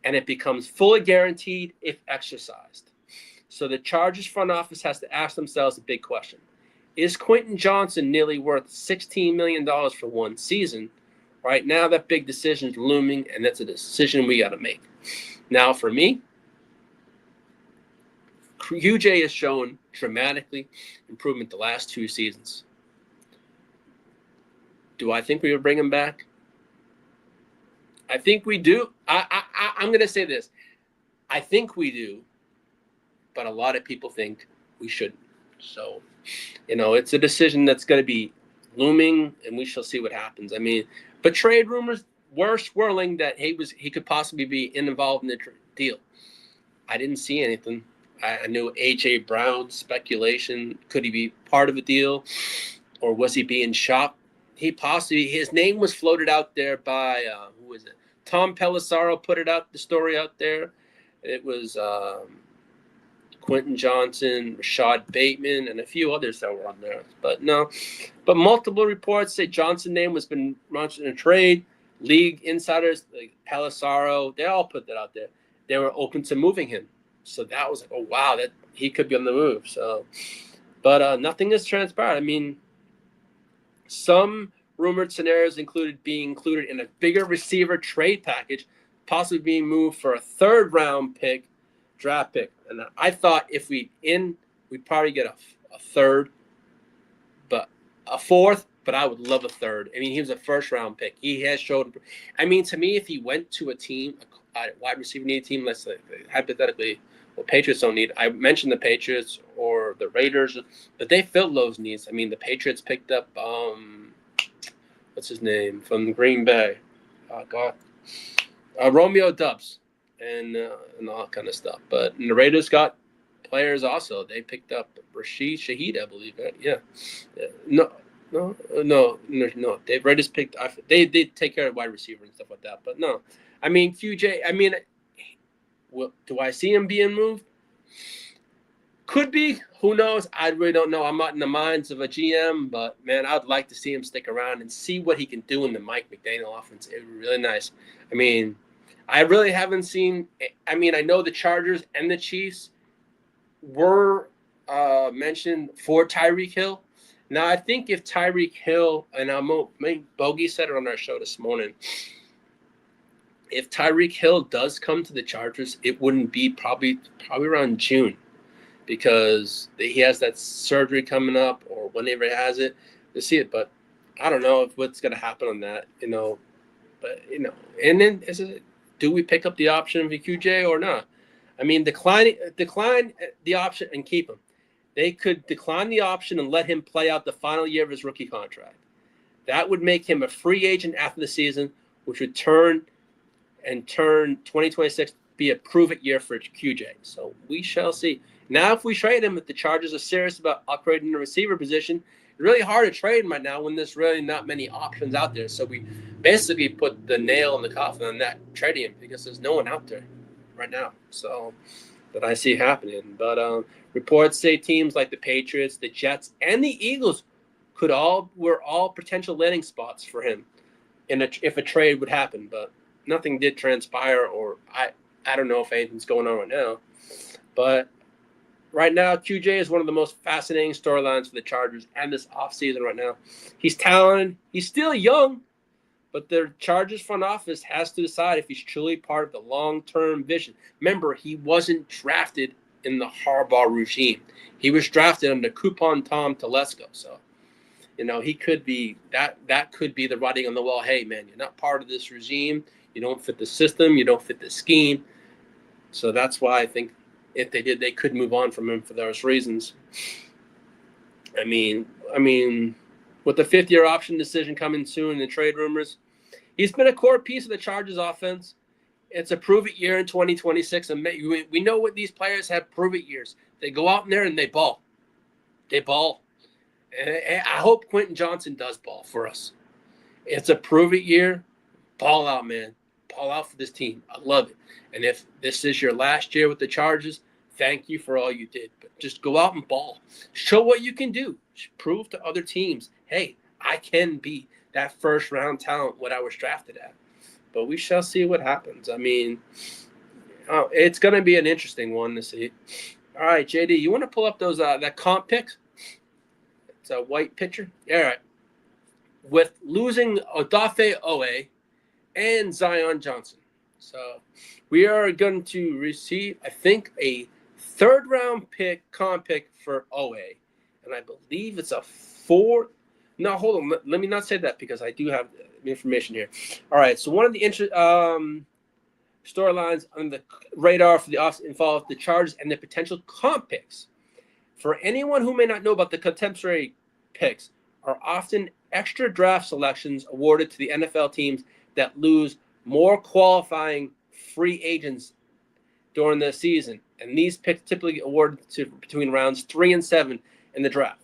and it becomes fully guaranteed if exercised. So the Chargers front office has to ask themselves a big question. Is Quentin Johnson nearly worth $16 million for 1 season? Right now, that big decision is looming, and that's a decision we got to make. Now, for me, QJ has shown dramatically improvement the last 2 seasons. Do I think we would bring him back? I think we do. I'm going to say this. I think we do, but a lot of people think we shouldn't. So, it's a decision that's going to be looming, and we shall see what happens. I mean, but trade rumors were swirling that he could possibly be involved in the deal. I didn't see anything. I knew A.J. Brown speculation. Could he be part of a deal, or was he being shopped? His name was floated out there by who was it? Tom Pelissero put the story out there. It was Quentin Johnson, Rashad Bateman, and a few others that were on there. But no, but multiple reports say Johnson's name was been launched in a trade. League insiders like Palisaro, they all put that out there. They were open to moving him. So that was like, oh, wow, that he could be on the move. So, but nothing has transpired. I mean, some rumored scenarios included being included in a bigger receiver trade package, possibly being moved for a third-round pick, draft pick. And I thought if we'd probably get a third, but a fourth, but I would love a third. I mean, he was a first-round pick. He has showed. I mean, to me, if he went to a team, a wide receiver need team, let's say, hypothetically, well, Patriots don't need. I mentioned the Patriots or the Raiders, but they filled those needs. I mean, the Patriots picked up what's his name from Green Bay? Oh God, Romeo Dubs and all that kind of stuff. But the Raiders got players also. They picked up Rashid Shaheed, I believe. Right? Yeah. No. They Raiders picked. They did take care of wide receiver and stuff like that. But no, I mean QJ. I mean, do I see him being moved? Could be. Who knows? I really don't know. I'm not in the minds of a GM, but man, I'd like to see him stick around and see what he can do in the Mike McDaniel offense. It would be really nice. I mean, I really haven't seen. I mean, I know the Chargers and the Chiefs were mentioned for Tyreek Hill. Now, I think if Tyreek Hill, and Bogey said it on our show this morning, if Tyreek Hill does come to the Chargers, it wouldn't be probably around June because he has that surgery coming up or whenever he has it to see it. But I don't know what's going to happen on that, But, and then do we pick up the option of QJ or not? I mean, decline the option and keep him. They could decline the option and let him play out the final year of his rookie contract. That would make him a free agent after the season, which would turn 2026 be a prove-it year for QJ. So we shall see. Now, if we trade him, if the Chargers are serious about upgrading the receiver position, it's really hard to trade him right now when there's really not many options out there. So we basically put the nail in the coffin on that trading him because there's no one out there right now. So that I see happening. But reports say teams like the Patriots, the Jets, and the Eagles were all potential landing spots for him if a trade would happen. But nothing did transpire, or I don't know if anything's going on right now. But right now, QJ is one of the most fascinating storylines for the Chargers and this offseason right now. He's talented. He's still young, but the Chargers front office has to decide if he's truly part of the long-term vision. Remember, he wasn't drafted in the Harbaugh regime. He was drafted under Coupon Tom Telesco. So, he could be that could be the writing on the wall. Hey, man, you're not part of this regime. You don't fit the system. You don't fit the scheme. So that's why I think if they did, they could move on from him for those reasons. I mean, with the fifth-year option decision coming soon in the trade rumors, he's been a core piece of the Chargers offense. It's a prove-it year in 2026, and we know what these players have prove-it years. They go out in there and they ball. They ball. And I hope Quentin Johnson does ball for us. It's a prove-it year. Ball out, man. Ball out for this team. I love it. And if this is your last year with the Chargers, thank you for all you did. But just go out and ball. Show what you can do. Prove to other teams, hey, I can be that first-round talent what I was drafted at. But we shall see what happens. I mean, it's going to be an interesting one to see. All right, JD, you want to pull up those that comp picks? It's a white picture. All right. With losing Odafe Owe and Zion Johnson. So we are going to receive, I think, a third-round comp pick for Owe. And I believe it's a fourth. No, hold on. Let me not say that because I do have the information here. All right. So one of the storylines on the radar for the off involves the Chargers and the potential comp picks. For anyone who may not know about the contemporary picks, are often extra draft selections awarded to the NFL teams that lose more qualifying free agents during the season. And these picks typically awarded to between rounds 3 and 7 in the draft.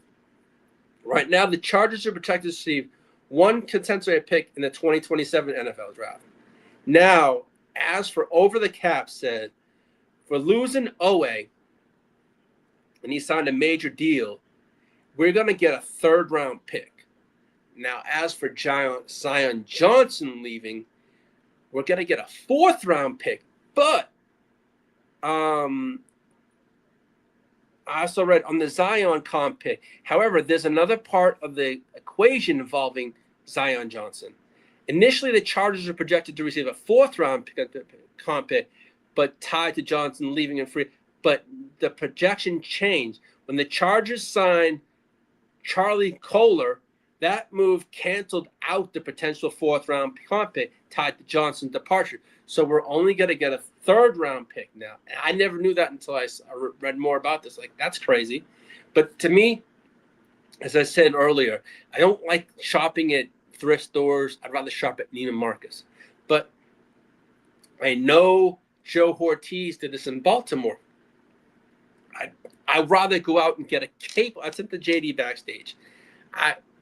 Right now, the Chargers are projected to receive one contemporary pick in the 2027 NFL draft. Now, as for over the cap said, for losing Owe, and he signed a major deal, we're going to get a third-round pick. Now, as for Zion Johnson leaving, we're going to get a fourth-round pick. But I also read on the Zion comp pick. However, there's another part of the equation involving Zion Johnson. Initially, the Chargers are projected to receive a fourth-round comp pick, but tied to Johnson leaving and free. But the projection changed. When the Chargers signed Charlie Kohler, that move canceled out the potential fourth-round comp pick tied to Johnson's departure. So we're only going to get a third-round pick now. I never knew that until I read more about this. Like, that's crazy. But to me, as I said earlier, I don't like shopping at thrift stores. I'd rather shop at Neiman Marcus. But I know Joe Ortiz did this in Baltimore. I'd rather go out and get a cape. I sent the JD backstage.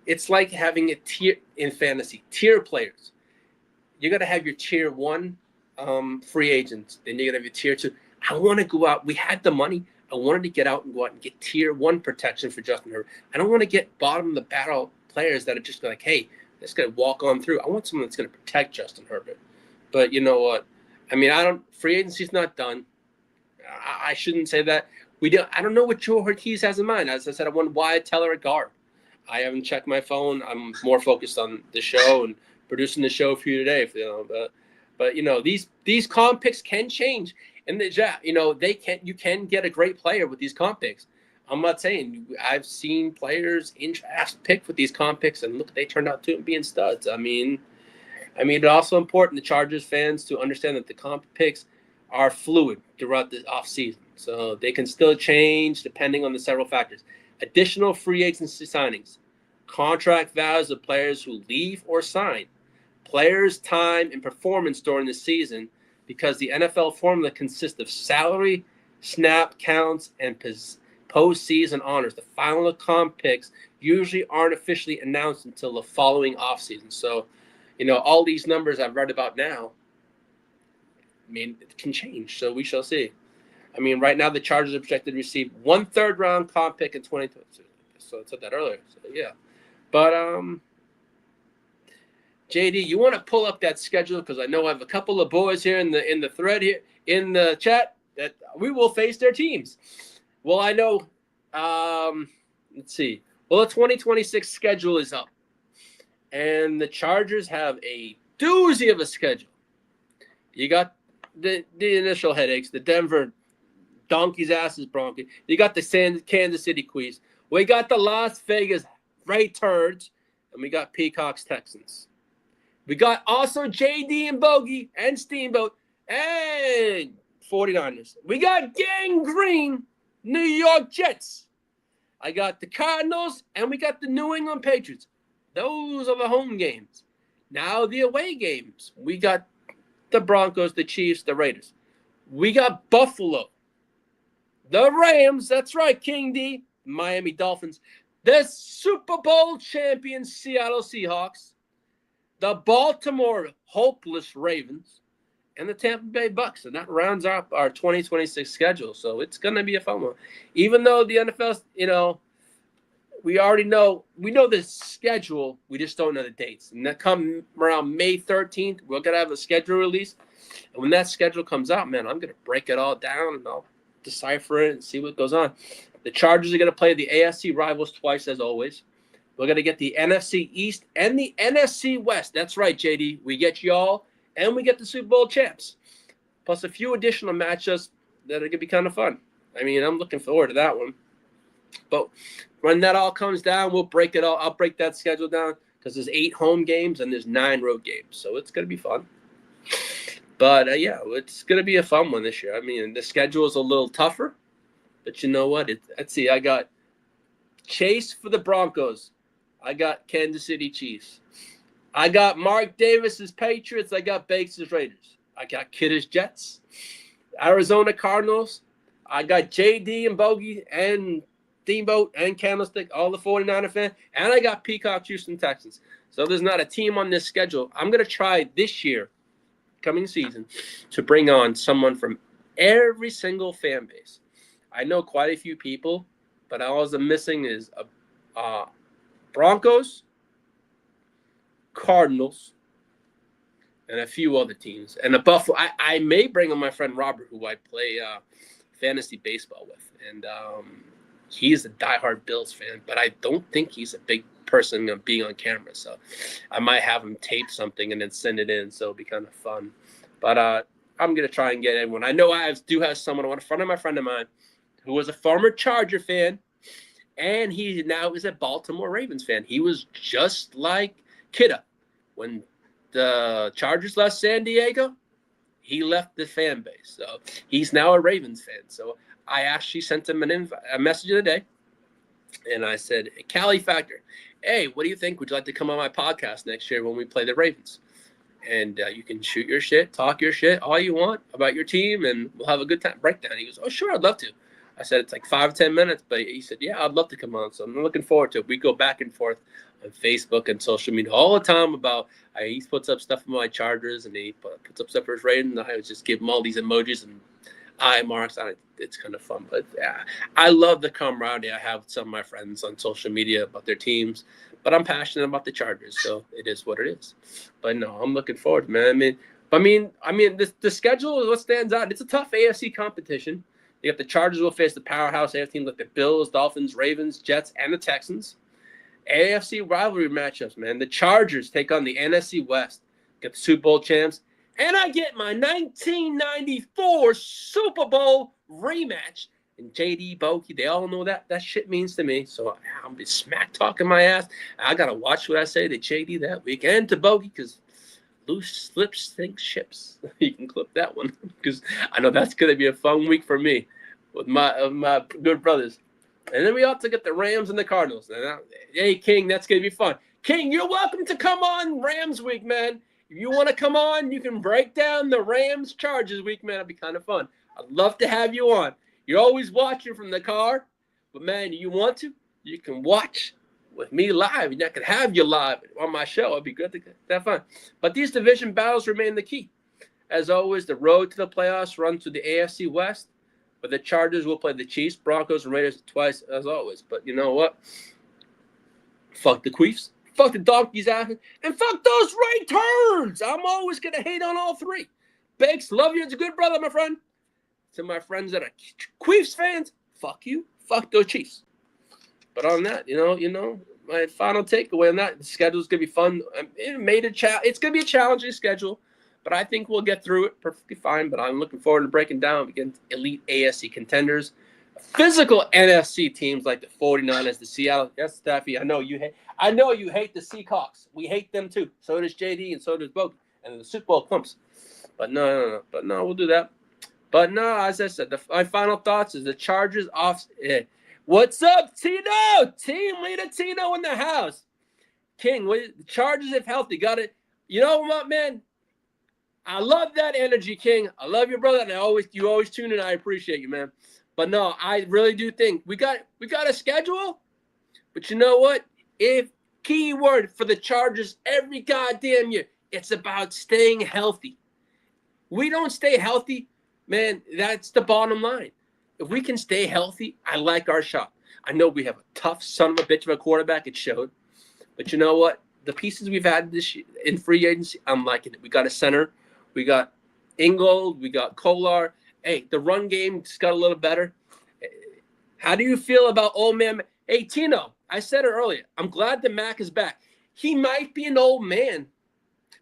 It's like having a tier in fantasy. Tier players. You're going to have your tier 1 free agents. Then you're going to have your tier 2. I want to go out. We had the money. I wanted to get out and go out and get tier 1 protection for Justin Herbert. I don't want to get bottom of the barrel players that are just like, hey, that's going to walk on through. I want someone that's going to protect Justin Herbert. But you know what? I mean, free agency's not done. I shouldn't say that. I don't know what Joe Ortiz has in mind. As I said, I want Wyatt Teller at guard. I haven't checked my phone. I'm more focused on the show and producing the show for you today. But you know, these comp picks can change, and you can get a great player with these comp picks. I'm not saying I've seen players in draft pick with these comp picks, and look, they turned out to being studs. I mean, it's also important the Chargers fans to understand that the comp picks are fluid throughout the offseason. So they can still change depending on the several factors. Additional free agency signings, contract values of players who leave or sign, players' time and performance during the season, because the NFL formula consists of salary, snap counts, and postseason honors. The final comp picks usually aren't officially announced until the following offseason. So, all these numbers I've read about now, it can change. So we shall see. Right now the Chargers are projected to receive 1 third-round comp pick in 2022. So I said that earlier. So yeah, but JD, you want to pull up that schedule, because I know I have a couple of boys here in the thread here in the chat that we will face their teams. Well, I know. Let's see. Well, the 2026 schedule is up, and the Chargers have a doozy of a schedule. You got the initial headaches, the Denver Donkeys asses Broncos. You got the Kansas City Queens. We got the Las Vegas Ray Turds, and we got Peacocks Texans. We got also JD and Bogey and Steamboat and 49ers. We got Gang Green New York Jets. I got the Cardinals, and we got the New England Patriots. Those are the home games. Now the away games. We got the Broncos, the Chiefs, the Raiders. We got Buffalo, the Rams, that's right, King D, Miami Dolphins, the Super Bowl champion Seattle Seahawks, the Baltimore hopeless Ravens, and the Tampa Bay Bucks. And that rounds up our 2026 schedule. So it's going to be a fun one. Even though the NFL, we already know, the schedule, we just don't know the dates. And that come around May 13th, we're going to have a schedule release. And when that schedule comes out, man, I'm going to break it all down, and I'll decipher it and see what goes on. The Chargers are going to play the AFC rivals twice, as always. We're going to get the NFC East and the NFC West. That's right, JD. We get y'all, and we get the Super Bowl champs, plus a few additional matchups that are going to be kind of fun. I'm looking forward to that one. But when that all comes down, we'll break it all. I'll break that schedule down, because there's 8 home games and there's 9 road games. So it's going to be fun. But, yeah, it's going to be a fun one this year. The schedule is a little tougher. But you know what? Let's see. I got Chase for the Broncos. I got Kansas City Chiefs. I got Mark Davis's Patriots. I got Bakes' Raiders. I got Kidder's Jets. Arizona Cardinals. I got JD and Bogey and Steamboat and Candlestick, all the 49er fans. And I got Peacock Houston Texans. So there's not a team on this schedule. I'm going to try this year, coming season, to bring on someone from Every single fan base. I know quite a few people, but all I'm missing is Broncos, Cardinals, and a few other teams. And the Buffalo. I may bring on my friend Robert, who I play fantasy baseball with, and he's a diehard Bills fan, but I don't think he's a big person of being on camera. So I might have him tape something and then send it in. So it'll be kind of fun. But I'm going to try and get everyone. I know I do have someone, a friend of mine, who was a former Charger fan, and he now is a Baltimore Ravens fan. He was just like Kidda. When the Chargers left San Diego, he left the fan base. So he's now a Ravens fan. So I actually sent him a message of the day, and I said, Cali Factor, hey, what do you think? Would you like to come on my podcast next year when we play the Ravens? And you can shoot your shit, talk your shit, all you want about your team, and we'll have a good time. Breakdown. He goes, oh, sure, I'd love to. I said, it's like 5 or 10 minutes, but he said, yeah, I'd love to come on. So I'm looking forward to it. We go back and forth on Facebook and social media all the time about he puts up stuff for my Chargers, and he puts up stuff for his Ravens, and I just give him all these emojis and eye marks on it. It's kind of fun. But yeah, I love the camaraderie I have with some of my friends on social media about their teams. But I'm passionate about the Chargers, so it is what it is. But no, I'm looking forward, man. I mean, the schedule is what stands out. It's a tough AFC competition. You got the Chargers will face the powerhouse AFC teams like the Bills, Dolphins, Ravens, Jets, and the Texans. AFC rivalry matchups, man. The Chargers take on the NFC West, get the Super Bowl champs, and I get my 1994 Super Bowl rematch. And JD, Bogey, they all know that shit means to me. So I'm just smack talking my ass. I got to watch what I say to JD that week and to Bogey, because loose slips sink ships. You can clip that one, because I know that's going to be a fun week for me with my good brothers. And then we also get the Rams and the Cardinals. And hey, King, that's going to be fun. King, you're welcome to come on Rams week, man. If you want to come on, you can break down the Rams Chargers week, man. It'll be kind of fun. I'd love to have you on. You're always watching from the car, but man, you want to, you can watch with me live, and I can have you live on my show. It'd be good to have fun. But these division battles remain the key. As always, the road to the playoffs runs through the AFC West, but the Chargers will play the Chiefs, Broncos, and Raiders twice, as always. But you know what? Fuck the Queefs, fuck the Donkeys after, and fuck those right turns. I'm always going to hate on all three. Bakes, love you. It's a good brother, my friend. To my friends that are Queefs fans, fuck you, fuck those Chiefs. But on that, you know, my final takeaway on that, the schedule's gonna be fun. It's gonna be a challenging schedule, but I think we'll get through it perfectly fine. But I'm looking forward to breaking down against elite AFC contenders, physical NFC teams like the 49ers, the Seattle. Yes, Staffy, I know you hate the Seahawks. We hate them too. So does JD and so does Bogey and the Super Bowl clumps. But no, we'll do that. But no, as I said, my final thoughts is the Chargers off. What's up, Tino? Team leader Tino in the house. King, the Chargers, if healthy, got it. You know what, man? I love that energy, King. I love your brother, and you always tune in. I appreciate you, man. But no, I really do think we got a schedule. But you know what? If keyword for the Chargers every goddamn year, it's about staying healthy. We don't stay healthy. Man, that's the bottom line. If we can stay healthy, I like our shot. I know we have a tough son of a bitch of a quarterback. It showed. But you know what? The pieces we've had this year in free agency, I'm liking it. We got a center. We got Ingold. We got Kolar. Hey, the run game just got a little better. How do you feel about old man? Hey, Tino, I said it earlier. I'm glad that Mack is back. He might be an old man.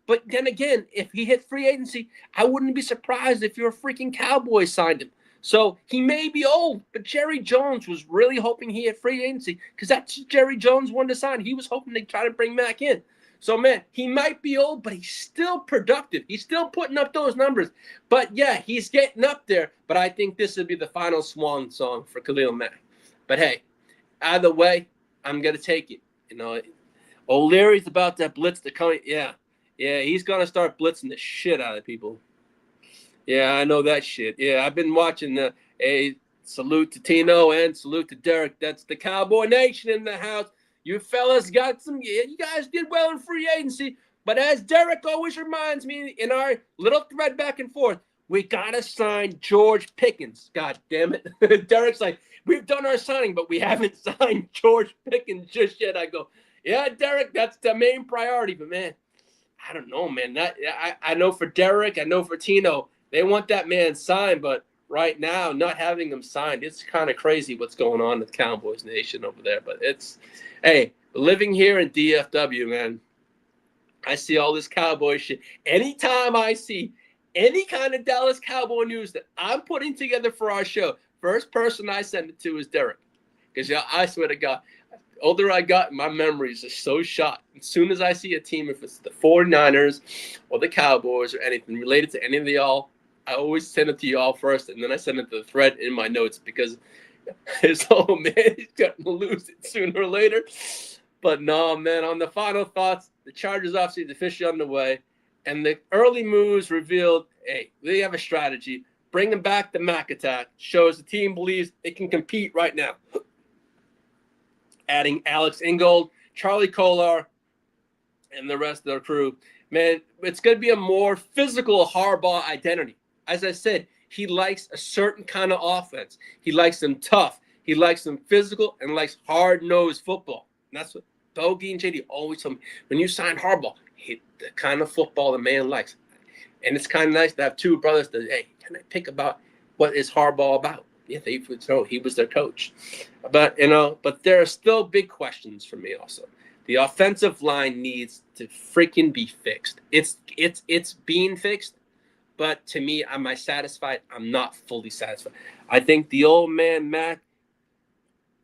But then again, if he hit free agency, I wouldn't be surprised if your freaking Cowboys signed him. So he may be old, but Jerry Jones was really hoping he hit free agency because that's Jerry Jones wanted to sign. He was hoping they try to bring Mack in. So, man, he might be old, but he's still productive. He's still putting up those numbers. But, yeah, he's getting up there. But I think this would be the final swan song for Khalil Mack. But, hey, either way, I'm going to take it. You know, O'Leary's about to blitz the coming. Yeah, he's going to start blitzing the shit out of people. Yeah, I know that shit. Yeah, I've been watching a salute to Tino and salute to Derek. That's the Cowboy Nation in the house. You fellas got some, you guys did well in free agency. But as Derek always reminds me in our little thread back and forth, We got to sign George Pickens. God damn it. Derek's like, we've done our signing, but we haven't signed George Pickens just yet. I go, yeah, Derek, that's the main priority. But, man, I don't know, man. I know for Derek, I know for Tino, they want that man signed. But right now, not having him signed, it's kind of crazy what's going on with Cowboys Nation over there. But hey, living here in DFW, man, I see all this Cowboy shit. Anytime I see any kind of Dallas Cowboy news that I'm putting together for our show, first person I send it to is Derek. Because I swear to God, older I got, my memories are so shot. As soon as I see a team, if it's the 49ers or the Cowboys or anything related to any of y'all, I always send it to y'all first, and then I send it to the thread in my notes because it's, oh, man, he's going to lose it sooner or later. But no, man, on the final thoughts, the Chargers offseason is officially underway. And the early moves revealed, hey, they have a strategy. Bringing back the Mack attack shows the team believes it can compete right now. Adding Alex Ingold, Charlie Kolar, and the rest of their crew. Man, it's going to be a more physical Harbaugh identity. As I said, he likes a certain kind of offense. He likes them tough. He likes them physical and likes hard-nosed football. And that's what Bogey and JD always told me. When you sign Harbaugh, hit the kind of football the man likes. And it's kind of nice to have two brothers that, hey, can I pick about what is Harbaugh about? Yeah, he was their coach. But, but there are still big questions for me also. The offensive line needs to freaking be fixed. It's being fixed, but to me, am I satisfied? I'm not fully satisfied. I think the old man, Mack,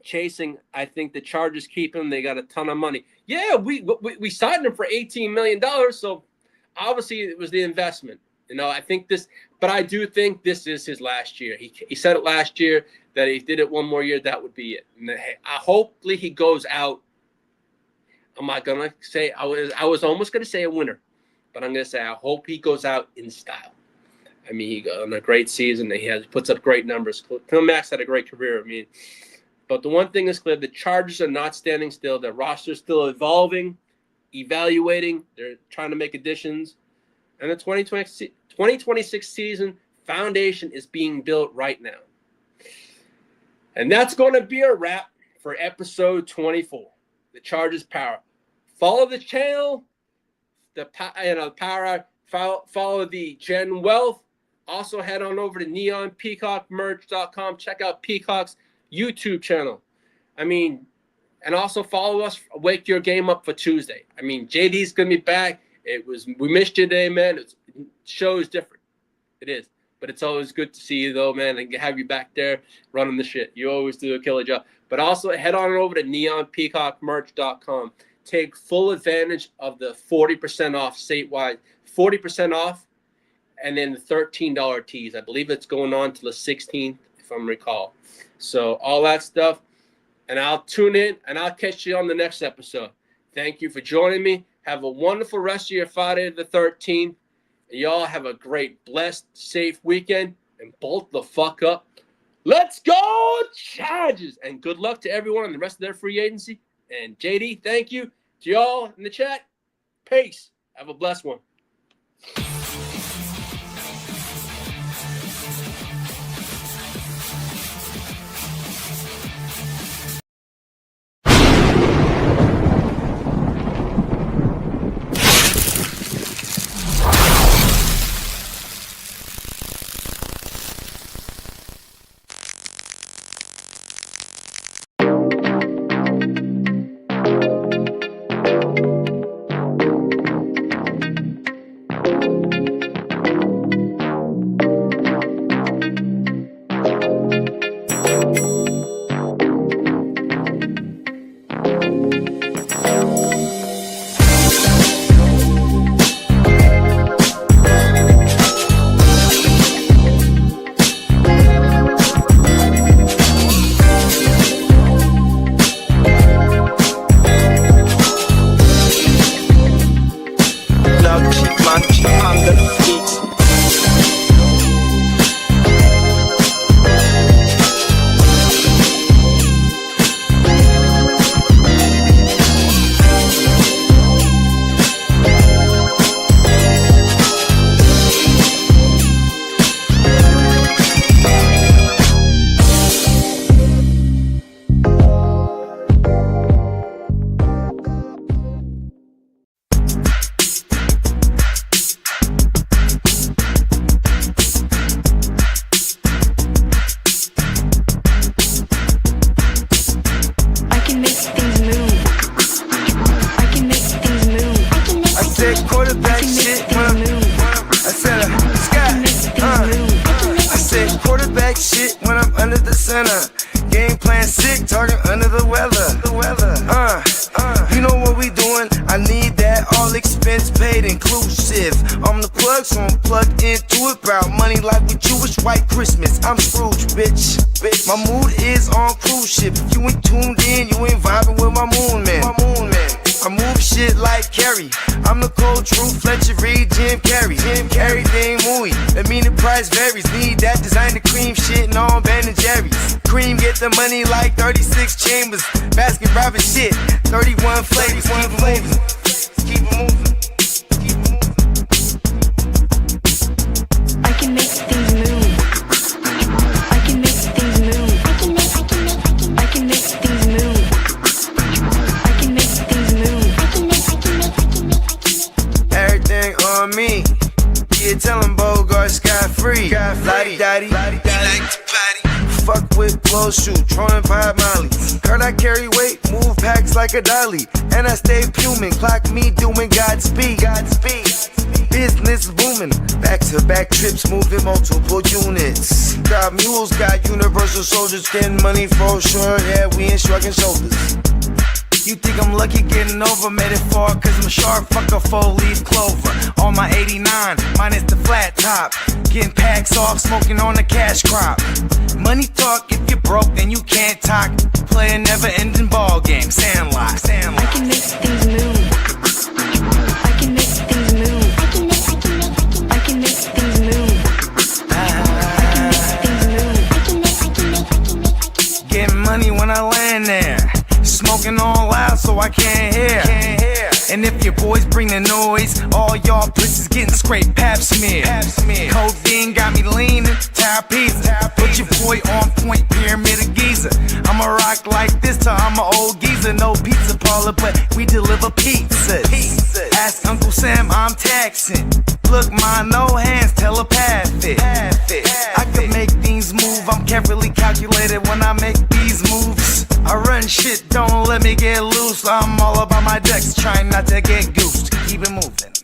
chasing, I think the Chargers keep him. They got a ton of money. Yeah, we signed him for $18 million, so obviously it was the investment. I think this, but I do think this is his last year. He said it last year that if he did it one more year, that would be it. And hopefully he goes out. I'm not gonna say I was almost gonna say a winner, but I'm gonna say I hope he goes out in style. I mean, he got on a great season. He puts up great numbers. Khalil Mack's had a great career. I mean, but the one thing is clear: the Chargers are not standing still. Their roster's still evolving, evaluating. They're trying to make additions. And the 2026 season foundation is being built right now. And that's going to be a wrap for episode 24, the Chargers Power. Follow the channel, the Power Hour. Follow the Gen Wealth. Also head on over to neonpeacockmerch.com. Check out Peacock's YouTube channel. I mean, and also follow us. Wake your game up for Tuesday. I mean, JD's going to be back. We missed you today, man. The show is different. It is. But it's always good to see you, though, man, and have you back there running the shit. You always do a killer job. But also head on over to neonpeacockmerch.com. Take full advantage of the 40% off statewide. 40% off, and then the $13 tees. I believe it's going on till the 16th, if I'm recall. So all that stuff. And I'll tune in, and I'll catch you on the next episode. Thank you for joining me. Have a wonderful rest of your Friday the 13th. And y'all have a great, blessed, safe weekend. And bolt the fuck up. Let's go, Chargers! And good luck to everyone on the rest of their free agency. And JD, thank you. To y'all in the chat, peace. Have a blessed one. talk shit when I'm under the center. Game plan sick, talking under the weather. You know what we doing? I need that all expense paid inclusive. I'm the plug, so I'm plugged into it. About money like with Jewish white Christmas. I'm Scrooge, bitch. My mood is on cruise ship. If you ain't tuned in, you ain't vibing with my moon man. I move shit like Kerry. I'm the cold truth, Fletcher Reed, Jim Carrey. Everything movie, that mean the price varies. Need that designer cream shit and all Ben and Jerry's. Cream get the money like 36 chambers. Baskin Robbins shit, 31 flavors. Keep it moving. I can make things move. I can make things move. I can make things move. I can make things move. Everything on me. Yeah, tell him Bogart scot-free. Lottie-dottie, he like to potty. Fuck with blow shoot, trolling pop molly. Heard I carry weight, move packs like a dolly. And I stay fuming, clock me doing Godspeed. Business booming, back-to-back trips, moving multiple units. Got mules, got universal soldiers, getting money for sure. Yeah, we ain't shrugging shoulders. You think I'm lucky getting over, made it far, cause I'm sharp, fuck a 4-leaf clover. On my 89, minus the flat top. Getting packs off, smoking on the cash crop. Money talk, if you're broke, then you can't talk. Play a never-ending ball game, Sandlot. I can make things move. I can make things move. I can make things move. I can make things move. Getting money when I land there. Smoking all loud so I can't hear. And if your boys bring the noise, all y'all pussies getting scraped, pap smear. Codeine got me leaning, tap pizza. Put your boy on point, pyramid of Giza. I'ma rock like this till I'm an old geezer. No pizza parlor, but we deliver pizzas. Ask Uncle Sam, I'm taxing. Look, ma, no hands, telepathic. I can make things move, I'm carefully calculated when I make these moves. I run shit, don't let me get loose. I'm all about my decks, trying not to get goosed. Keep it moving.